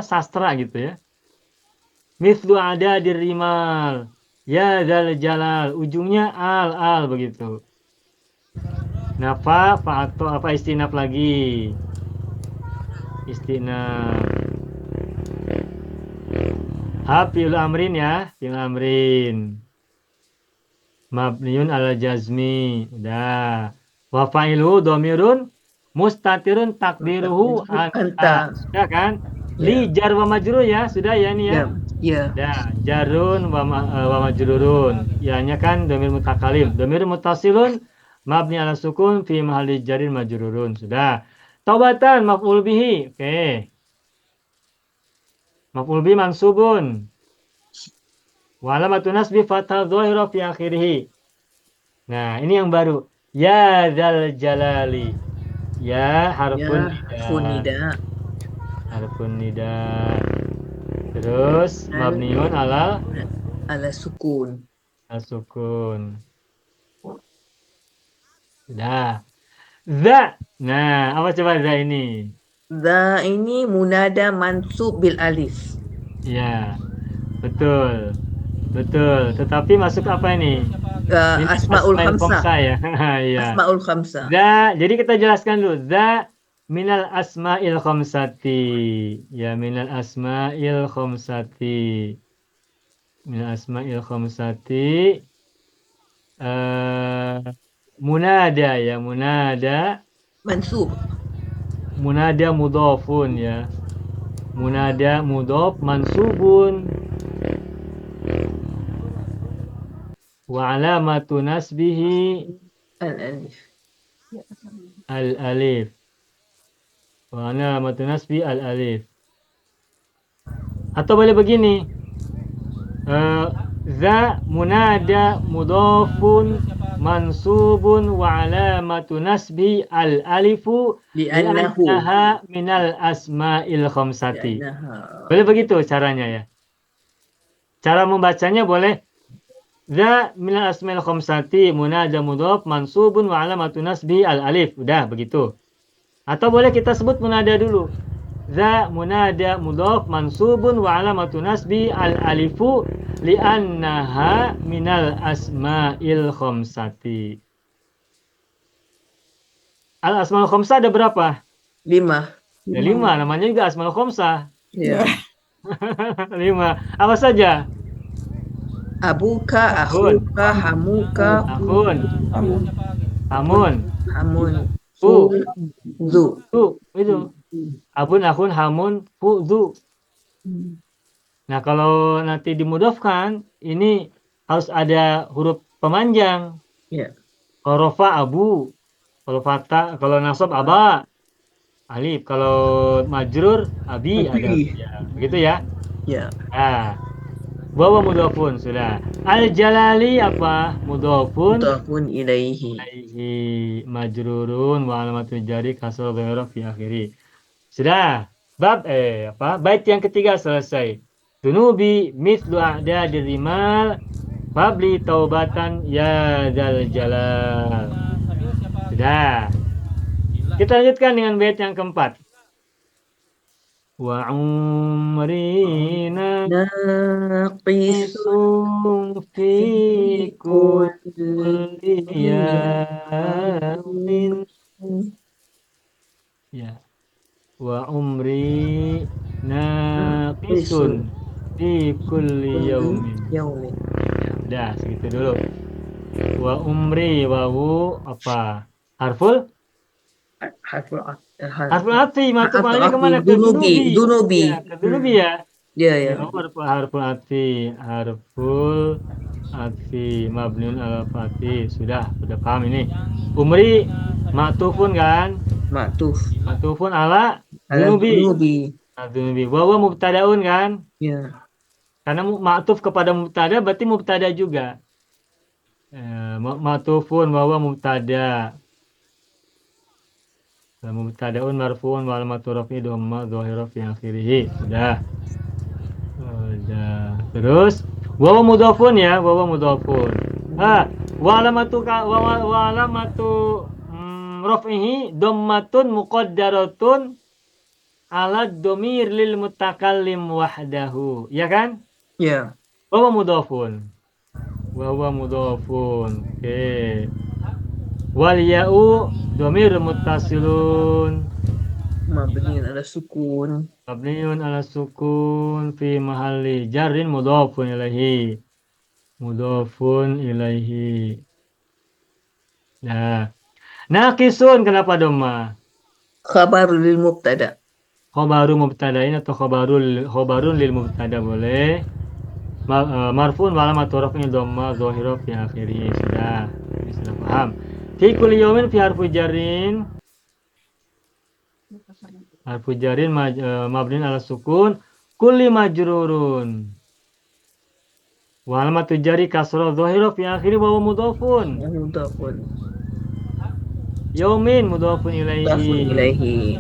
Sastra gitu ya. Mithlu a'dadir rimal ya dal jalal, ujungnya al begitu. Nah, atau apa istinaf lagi? Istinaf. Fi'il amrin ya, fi'il amrin. Mabniun ala jazmi. Udah. Wa fa'iluhu dhamirun mustatirun takdiruhu anta. Sudah kan? Li jar wa majrur ya, sudah ya ini ya. Ya. Ya, jarun wa majrurun. Ya-nya kan dhamir mutakalim. Dhamir mutasilun mabni ala sukun fi mahalli jarin majrurun. Sudah. Taubatan maf'ul bihi. Oke. Maf'ul bihi mansubun. Wa alamatun nasbi fathah dhahira fi akhirih. Nah, ini yang baru. Ya dzal jalali. Ya harfun nida. Harfun nida. Terus mabniun ala sukun. Al-sukun. Sudah. Za. Nah, apa coba za ini? Za ini munada mansub bil alif. Ya, betul. Betul. Tetapi masuk apa ini? Ini Asmaul khamsah. Ya. Ya. Asmaul khamsah. Za. Jadi kita jelaskan dulu. Za minal asma'il khamsati. Ya, minal asma'il khamsati. Minal asma'il khamsati. Munada ya, munada. Mansub. Munada mudhafun ya. Munada mudhaf mansubun. Wa alamatu nasbihi Al-alif. al-alif. Wa alamatu nasbi al-alif. Atau boleh begini. Za munada mudhafun mansubun wa alamatu nasbi al-alifu Li'annahu. li'annaha minal asma'il khamsati. Li'annaha. Boleh begitu caranya ya. Cara membacanya boleh za minal asma'il khamsati munada mudhaf mansubun wa alamatu nasbi al-alif. Udah begitu. Atau boleh kita sebut munada dulu. Za munada mudhaf mansubun wa alamatu nasbi al-alifu li'annaha minal asma'il khamsati. Al-asma'ul khamsah ada berapa? 5. Ada 5, namanya juga asma'ul khamsah. Ya. 5. Apa saja? Abuka, akhuka, hamuka, Akhun, hamun, hamun, fu, zu. tu, itu. Abun, akhun, hamun, fu, zu. Nah, kalau nanti dimudhafkan, ini harus ada huruf pemanjang. Ya. Kalau rofa abu, kalau fata, kalau nasab aba, alif, kalau majrur abi ada. Abi. Ya, begitu ya. Ya. Nah, wawa mudhafun sudah. Al-jalali apa? Mudhafun Mudhafun ilaihi. ilaihi majrurun wa alamatul jari kasrah dhairah fi akhiri. Sudah. Bait yang ketiga selesai. Dunubi mithlu a'dadir rimal fabli taubatan ya dzal jalal. Sudah. Kita lanjutkan dengan bait yang keempat. Wa umrina Naqisun fi kulli yawmin. Ya. Wa umri naqisun fi kulli yawmin. Yaumin. Udah, segitu dulu. Wa umri wawu apa? Harful Harful atfi. Matukannya kemana? Ke Dunubi. Dunubi. Ya, ke dunubi ya. Ya, ya. Harful atfi. Harful atfi mabniun ala fathi. Sudah paham ini. Umri maktufun kan? Ma'tuf. Maktufun ala Ala dunubi. dunubi. Dunubi. Wawa mubtadaun kan? Ya. Karena ma'tuf kepada mubtada berarti mubtada juga. Ma'tufun wawa mubtada. Mubtadaun marfuun wa alamatu raf'i dhamma dhahirah fi akhirih. Sudah. Terus wawa mudhafun ya, wawa mudhafun. Wa alamatu raf'ihi dhammatun muqaddaratun ala dhamir lil mutakallim wahdahu. Ya kan? Ya. Wawa mudhafun. Wawa mudhafun. Oke. Wal ya'u dhamir muttasilun Mabniun ala sukun. mabniun ala sukun fi mahalli jarrin mudhafun ilaihi. Mudhafun ilaihi. Nah. Naqisun kenapa dhamma? Khabarul lil mubtada. Khabaru mubtadain atau khabarun lil mubtada boleh. Marfu'un wa alamatu raf'ihi dhamma dhahirah fi akhirih. Sudah paham. Fi kulli yawmin fi harfu jarrin. Harfu jarrin mabniun ala sukun kulli majrurun. Wa alamatu jarri kasrah dhahirah fi akhirih wa mudhafun. Mudhafun. Yawmin mudhafun Mudhafun ilaihi. ilaihi.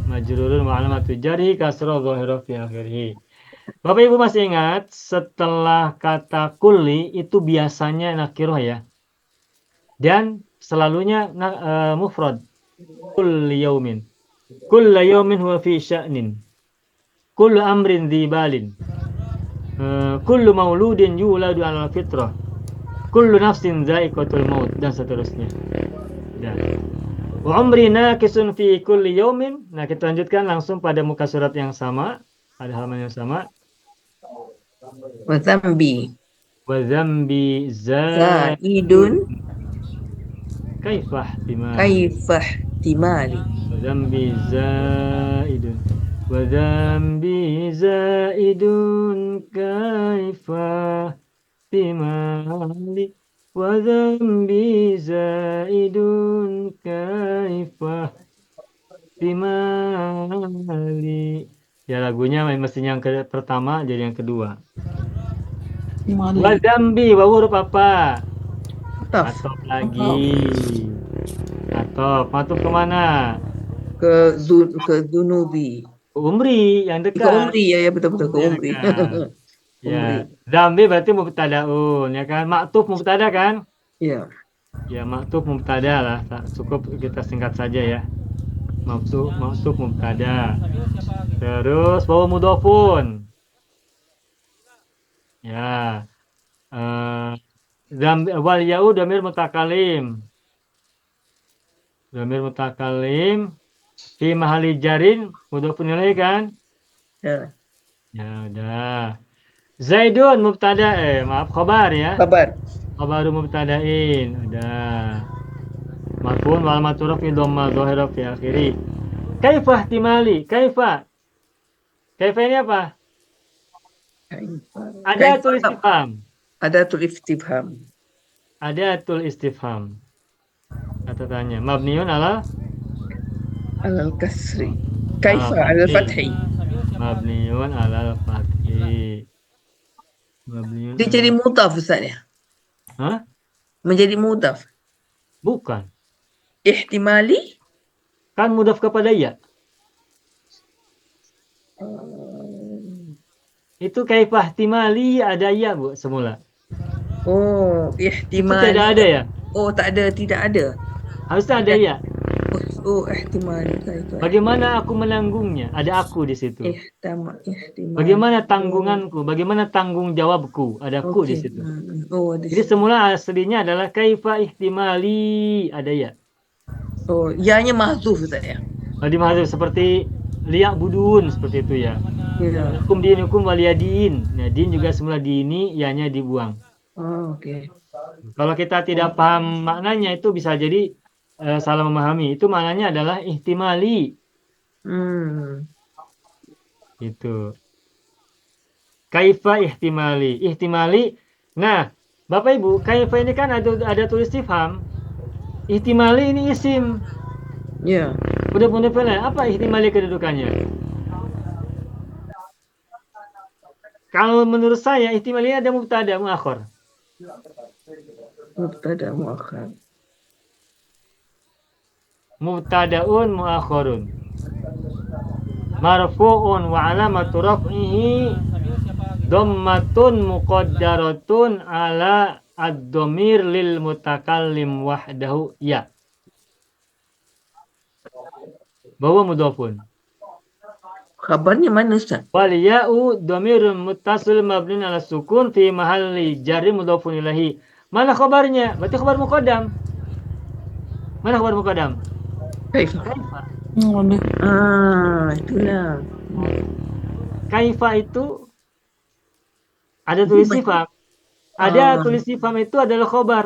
Majrurun wa alamatu jarri kasrah dhahirah fi akhirih. Bapak Ibu masih ingat setelah kata kulli itu biasanya nakirah ya. Dan selalunya mufrad. Kulli yaumin. Kullu yaumin huwa fi sya'nin. Kullu amrin dhi balin. Kullu mauludin yuladu 'alal fitrah. Kullu nafsin dha'iqatul maut dan seterusnya. Ya. Wa umri naqisun fi kulli yaumin. Nah, kita lanjutkan langsung pada muka surat yang sama, pada halaman yang sama. Wa zambi. Wa zambi Zaidun. kaifa ihtimali. Kaifah timali. Wa zambi zaidun. Wa zambi zaidun kaifa ihtimali. Wa zambi zaidun kaifa ihtimali. Ya lagunya mestinya yang pertama jadi yang kedua. Wa Mali. zambi wa huruf apa? Taf. Atop lagi. Atop. Matuf kemana? Ke zunubi. Umri yang Ke dekat. umri ya, ya betul-betul ke Yang umri. dekat. Umri. Ya. Zambi berarti mubtadaun ya kan? Maktuf mubtada kan? Ya. Ya maktuf mubtada lah. Cukup kita singkat saja ya. Maktuf mubtada. Terus bawa mudhofun. Ya. Wal ya'u damir mutakalim. Damir mutakalim fi mahali jarin mudhofun ilaih kan? Ya. Ya udah. Zaidun mubtada maaf khabar ya. Kabar. Khabaru mubtadain. Udah. Marfu'un wal maturu fi dhamma dhahira fi akhiri. Kaifa ihtimali? Kaifa? Kaifa ini apa? Ada tulis istifham. Adatul istifham. Ada tulis istifham. Kata tanya. Mabniun ala Alal kasri. Kaifa alal fathi. Mabniun ala fathi. Mabniun Dia jadi mudhaf Ustaz ya? Hah? Menjadi mudhaf. Bukan. Ihtimali. Kan mudhaf kepada ya. Itu kaifah ihtimali ada ya Bu semula. Oh, Itu ihtimali. tidak ada ya. Oh, tak ada, tidak ada. Harusnya ada ya. Oh, ihtimali. Kaifa. Bagaimana aku menanggungnya? Ada aku di situ. Ihtimali. Bagaimana tanggunganku? Bagaimana tanggung jawabku? Ada aku di situ. Oh, di Jadi semula aslinya adalah kaifa ihtimali ada ya. Oh, ya-nya mahdzuf Ustaz ya? Di mahdzuf seperti liyak budun seperti itu ya. Ya. Hukum dinukum waliyadin. Nah, din juga semula dini, ya-nya dibuang. Oh, oke. Kalau kita tidak paham maknanya itu bisa jadi salah memahami. Itu maknanya adalah ihtimali. Gitu. Kaifa ihtimali. Ihtimali. Nah, Bapak Ibu, kaifa ini kan ada tulis istifham. Ihtimali ini isim. Ya. Udah punya pilihan. Apa ihtimali kedudukannya? Kalau menurut saya ihtimali ada mubtada muakhir. Mubtada muakhar. Mubtadaun muakhirun. Marfu'un wa alamatu raf'ihi dhammatun muqaddaratun ala ad-dhamir lil mutakallim wahdahu ya. Bahwa mudhafun. Khabarnya mana Ustaz? Wal ya'u dhamirun muttasil mabniun ala sukun fi mahalli jarri mudhafun ilahi. Mana khabarnya? Berarti khabar muqaddam. Mana khabar muqaddam? Kaifa. Kaifa. Itulah. Kaifa itu ada tulis sifat. Ada tulis sifat itu adalah khabar.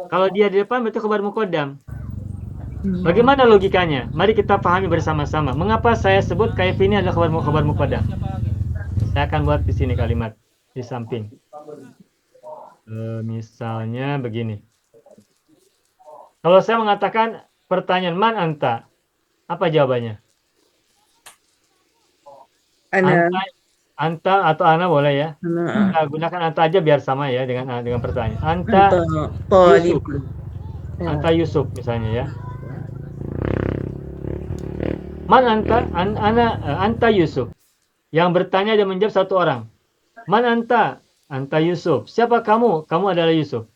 Kalau dia di depan berarti khabar muqaddam. Bagaimana logikanya? Mari kita pahami bersama-sama. Mengapa saya sebut kaif ini adalah khabar muqaddam? Saya akan buat di sini kalimat di samping. Misalnya begini. Kalau saya mengatakan pertanyaan man anta, apa jawabannya? Ana. Anta atau ana boleh ya. Ana. Kita gunakan anta aja biar sama ya dengan pertanyaan. Anta talib. Yusuf. Anta Yusuf misalnya ya. Man anta anta Yusuf. Yang bertanya dan menjawab satu orang. Man anta? Anta Yusuf. Siapa kamu? Kamu adalah Yusuf.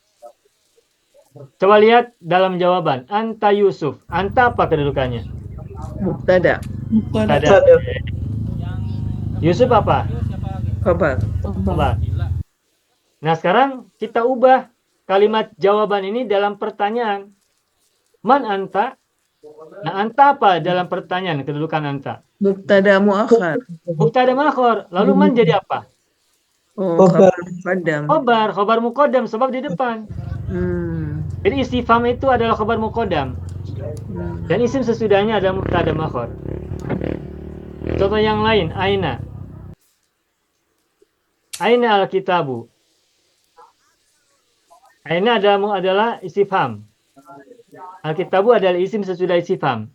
Coba lihat dalam jawaban. Anta Yusuf. Anta apa kedudukannya? Mubtada. Mubtada. Yusuf apa? Khabar. Khabar. Nah sekarang kita ubah kalimat jawaban ini dalam pertanyaan. Man anta? Nah, anta apa dalam pertanyaan kedudukan anta? Mubtada muakhar. Mubtada makhor. Lalu man jadi apa? Oh, Khobar. khabar muqaddam. Khobar muqaddam sebab di depan. Hmm. Jadi istifham itu adalah khobar muqaddam. Dan isim sesudahnya adalah mubtada makhor. Contoh yang lain, aina. Aina al-kitabu. Aina adalah istifham. Al-kitabu adalah isim sesudah istifham.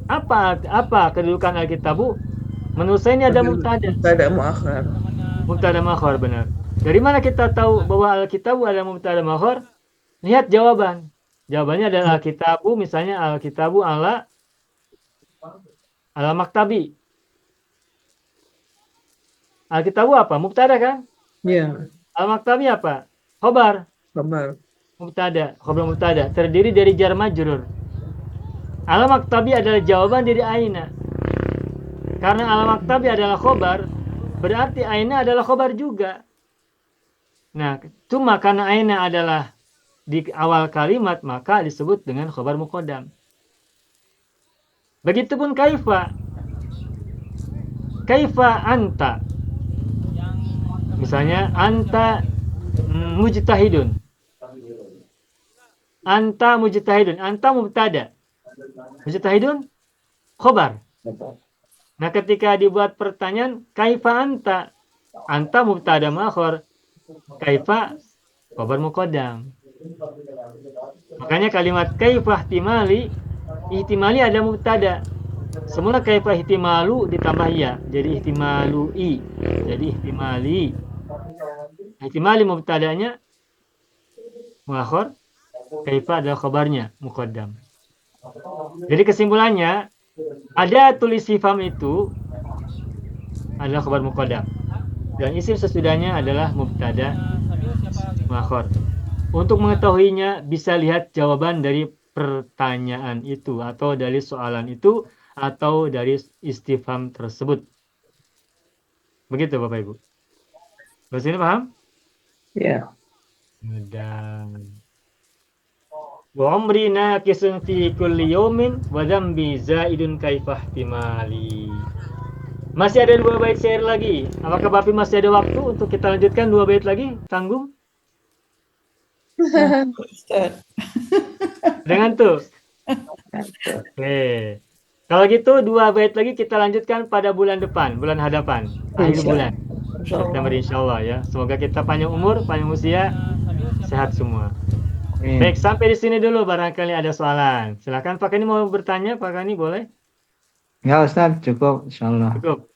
Apa kedudukan al-kitabu? Menurut saya ini ada mubtada. Mubtada muakhar. Mubtada makhor, benar. Dari mana kita tahu bahwa al-kitabu adalah mubtada makhor? Lihat jawaban. Jawabannya adalah al-kitabu, misalnya al-kitabu ala maktabi. Al-kitabu apa? Mubtada kan? Ya, Al-maktabi apa? Khobar. khabar. Mubtada, khobar mubtada. Terdiri dari jar majrur. Al-maktabi adalah jawaban dari aina. Karena al-maktabi adalah khobar, berarti aina adalah khobar juga. Nah, cuma karena aina adalah di awal kalimat, maka disebut dengan khobar muqaddam. Begitupun kaifa. Kaifa anta. Misalnya, anta mujtahidun. Anta mujtahidun. Anta mubtada. Mujtahidun khobar. Nah, ketika dibuat pertanyaan, kaifa anta? Anta mubtada makhor. Kaifa khobar muqaddam. Makanya kalimat kaifa ihtimali ada mubtada. Semula kaifa ihtimalu ditambah ya, jadi ihtimalu i. Jadi ihtimali. Ihtimali mubtadanya muakhir, kaifa adalah khabarnya muqaddam. Jadi kesimpulannya, ada tulis istifham itu adalah khabar muqaddam dan isim sesudahnya adalah mubtada muakhir. Untuk mengetahuinya bisa lihat jawaban dari pertanyaan itu atau dari soalan itu atau dari istifham tersebut. Begitu Bapak Ibu. Bahasa ini paham? Ya. Dan wa umri naqisun fi kulli yawmin wa dhanbi zaidun kaifa ihtimali. Masih ada 2 bait syair lagi. Apakah Bapak masih ada waktu untuk kita lanjutkan 2 bait lagi? Tanggung? Ustaz. Dengan tuh. Oke. Kalau gitu 2 bait lagi kita lanjutkan pada bulan depan, bulan hadapan, akhir bulan. September insyaallah ya. Semoga kita panjang umur, panjang usia, sehat semua. Baik, sampai di sini dulu barangkali ada soalan. Silakan Pak Kani mau bertanya, Pak Kani boleh? Enggak Ustaz, cukup insyaallah. Cukup.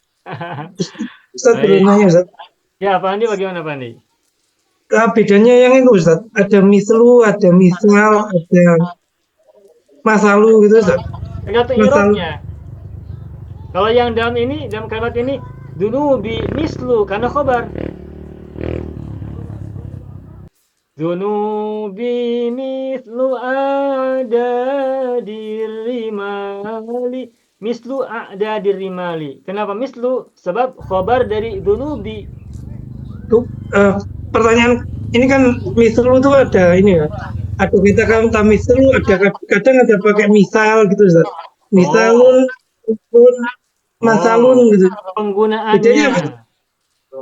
Ustaz, Baik. belum nanya Ustaz. Ya, Pak Andi bagaimana Pak Andi? Bedanya yang itu Ustaz, ada mislu, ada misal, ada masalu gitu Ustaz. Tergantung i'rabnya. Kalau yang dalam kalimat ini dunubi mislu karena khobar. Dunubi mislu ada dirimali. Mislu ada dirimali. Kenapa mislu? Sebab khobar dari dunubi. Tuh, pertanyaan ini kan mislu itu ada ini ya. Ada kita kan mislu, ada kadang ada pakai misal gitu Ustaz. Misalun, masalun gitu. Penggunaannya.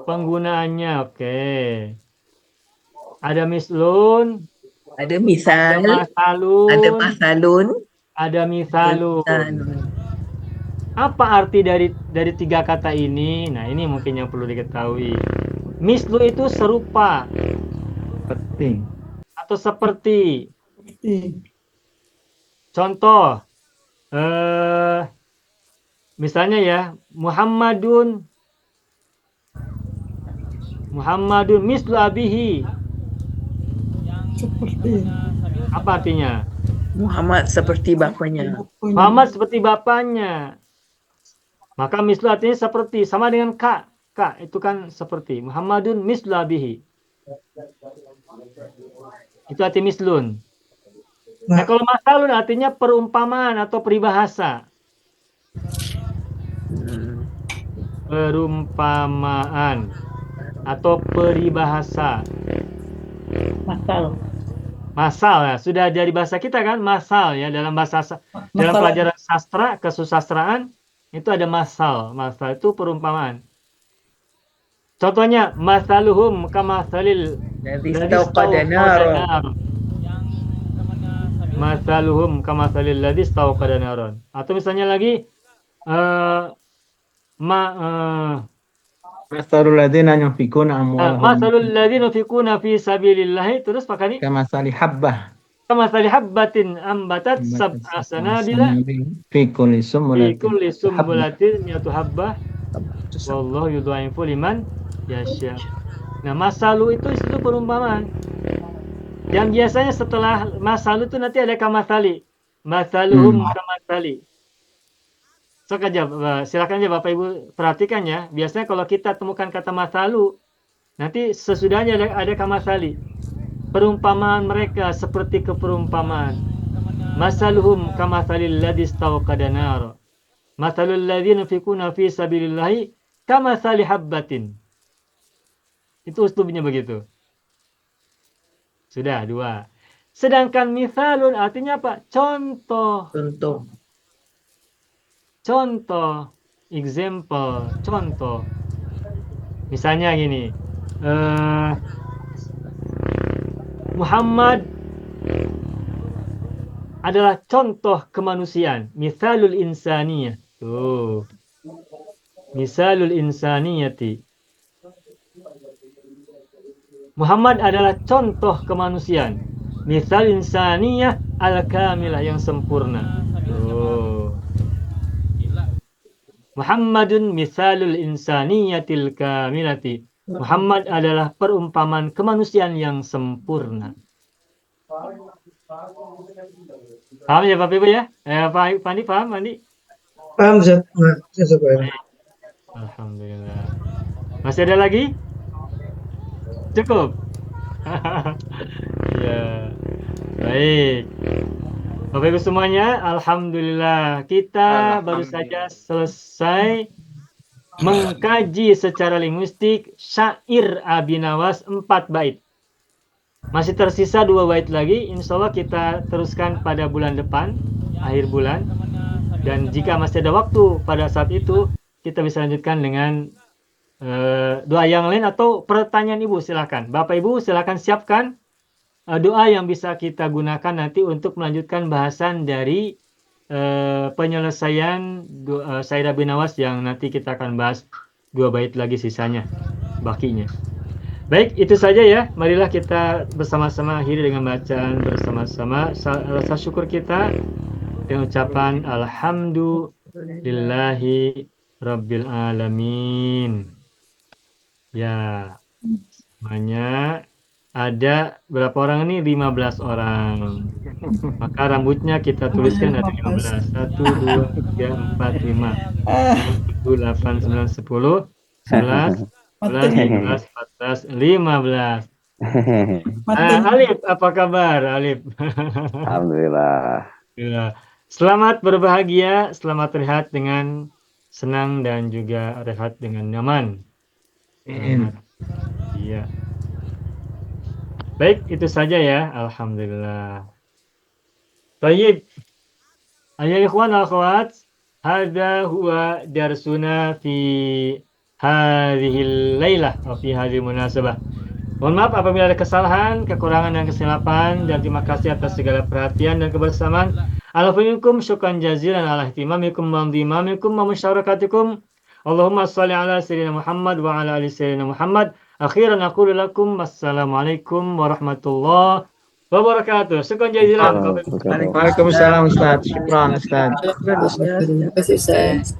Penggunaannya, oke. Ada mislun, Ada misal, ada masalun, ada masalun, ada misalun. Apa arti dari 3 kata ini? Nah, ini mungkin yang perlu diketahui. Mislu itu serupa Penting. atau seperti. Contoh, misalnya ya, Muhammadun mislu abihi. Seperti Apa artinya? Muhammad seperti bapaknya. Muhammad seperti bapaknya. Maka mislu artinya seperti, sama dengan ka. Ka itu kan seperti. Muhammadun mislu abihi. Itu arti mislun. Nah, kalau masalun artinya perumpamaan atau peribahasa. Perumpamaan atau peribahasa. Masal. Masal ya, sudah dari bahasa kita kan masal ya dalam dalam Masal. pelajaran sastra kesusastraan itu ada masal. Masal itu perumpamaan. Contohnya masaluhum kamasalil Jadi ladzi istauqada naron. nar. Masaluhum kamasalil ladzi istauqada naron. Atau misalnya lagi eh Masarul ladzina yunfikuna amwalahum masalul ladzina yunfikuna fi sabilillah terus pakai kamasali habbah kamasali habbatin ambatat sab'a sanabila fi kulli fi sumbulatin kulli sumbulatin mi'atu habbah wallahu yudha'ifu liman yasha. Nah, masalu itu isinya perumpamaan. Yang biasanya setelah masalu itu nanti ada kamasali. Masaluhum kamasali. Sok aja, silakan aja Bapak Ibu perhatikan ya. Biasanya kalau kita temukan kata masalu, nanti sesudahnya ada kamasali. Perumpamaan mereka seperti keperumpamaan. Masaluhum kamasalil ladzi istawqada nar. Masalul ladzina yunfikuna fi sabilillahi kamasali habbatin. Itu uslubnya begitu. Sudah, 2. Sedangkan misalun artinya apa? Contoh. Contoh. Contoh, example, contoh. Misalnya gini, Muhammad adalah contoh kemanusiaan. Misalul insaniyah. Tuh. Misalul insaniyati. Muhammad adalah contoh kemanusiaan. Misal insaniyah al-kamilah yang sempurna. Tuh. Muhammadun misalul insaniyatil kamilati. Muhammad adalah perumpamaan kemanusiaan yang sempurna. Paham ya Bapak Ibu ya? Pak Pandi paham, Pandi? Paham, Ustaz? Nah, saya coba. Alhamdulillah. Masih ada lagi? Cukup? Ya. Baik. Bapak Ibu semuanya, alhamdulillah kita baru saja selesai mengkaji secara linguistik syair Abi Nawas 4 bait. Masih tersisa 2 bait lagi, insya Allah kita teruskan pada bulan depan, akhir bulan. Dan jika masih ada waktu pada saat itu, kita bisa lanjutkan dengan doa yang lain atau pertanyaan Ibu silakan. Bapak Ibu silakan siapkan doa yang bisa kita gunakan nanti untuk melanjutkan bahasan dari penyelesaian Syair Abi Nawas yang nanti kita akan bahas 2 bait lagi sisanya, bakinya. Baik, itu saja ya. Marilah kita bersama-sama akhiri dengan bacaan bersama-sama rasa syukur kita dengan ucapan alhamdulillahi rabbil alamin. Ya, semuanya ada berapa orang ini? 15 orang. Maka rambutnya kita tuliskan ada 15. 1, 2, 3, 4, 5. 7, 8, 9, 10, 11, 12, 13, 14, 15. Alif, apa kabar Alif? Alhamdulillah. Ya. Selamat berbahagia, selamat rehat dengan senang dan juga rehat dengan nyaman. Iya. Baik, itu saja ya. Alhamdulillah. Baik. Ayah ikhwan akhwat, hadza huwa darsuna fi hadhil lailah wa fi hadhil munasabah. Mohon maaf apabila ada kesalahan, kekurangan dan kesilapan, dan terima kasih atas segala perhatian dan kebersamaan. Alhamdulillah, syukran jazilan ala ihtimamikum wa imamikum wa musyarakatikum. Allahumma shalli ala sayyidina Muhammad wa ala ali sayyidina Muhammad. Akhiran aqulu lakum wassalamualaikum warahmatullahi wabarakatuh. Syukran jazilan. Waalaikumsalam Ustaz. Syukran Ustaz. Terima kasih Ustaz.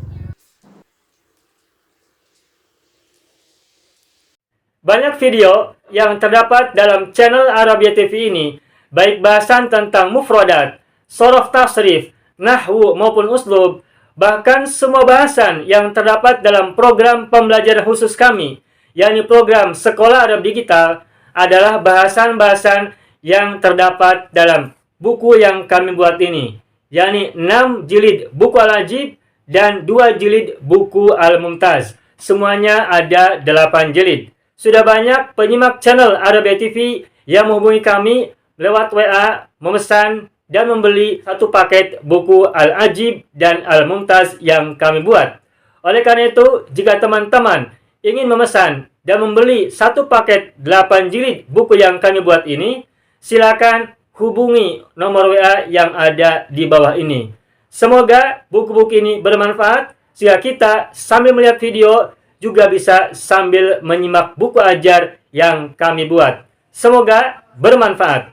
Banyak video yang terdapat dalam channel Arabia TV ini, baik bahasan tentang mufradat, sorof tasrif, nahwu maupun uslub, bahkan semua bahasan yang terdapat dalam program pembelajaran khusus kami, yakni program Sekolah Arab Digital, adalah bahasan-bahasan yang terdapat dalam buku yang kami buat ini, yakni 6 jilid buku Al-Ajib dan 2 jilid buku Al-Mumtaz. Semuanya ada 8 jilid. Sudah banyak penyimak channel Arabia TV yang menghubungi kami lewat WA memesan dan membeli satu paket buku Al-Ajib dan Al-Mumtaz yang kami buat. Oleh karena itu, jika teman-teman ingin memesan dan membeli satu paket 8 jilid buku yang kami buat ini, silakan hubungi nomor WA yang ada di bawah ini. Semoga buku-buku ini bermanfaat, sehingga kita sambil melihat video juga bisa sambil menyimak buku ajar yang kami buat. Semoga bermanfaat.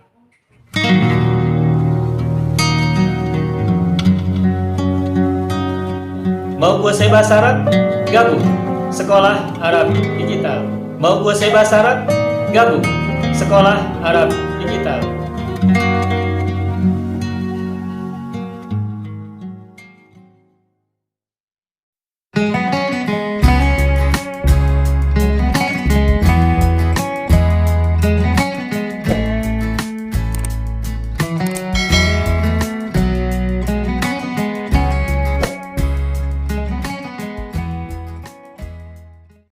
Mau kuasai bahasa Arab? Gabung Sekolah Arab Digital. Mau kuasai bahasa Arab? Gabung Sekolah Arab Digital.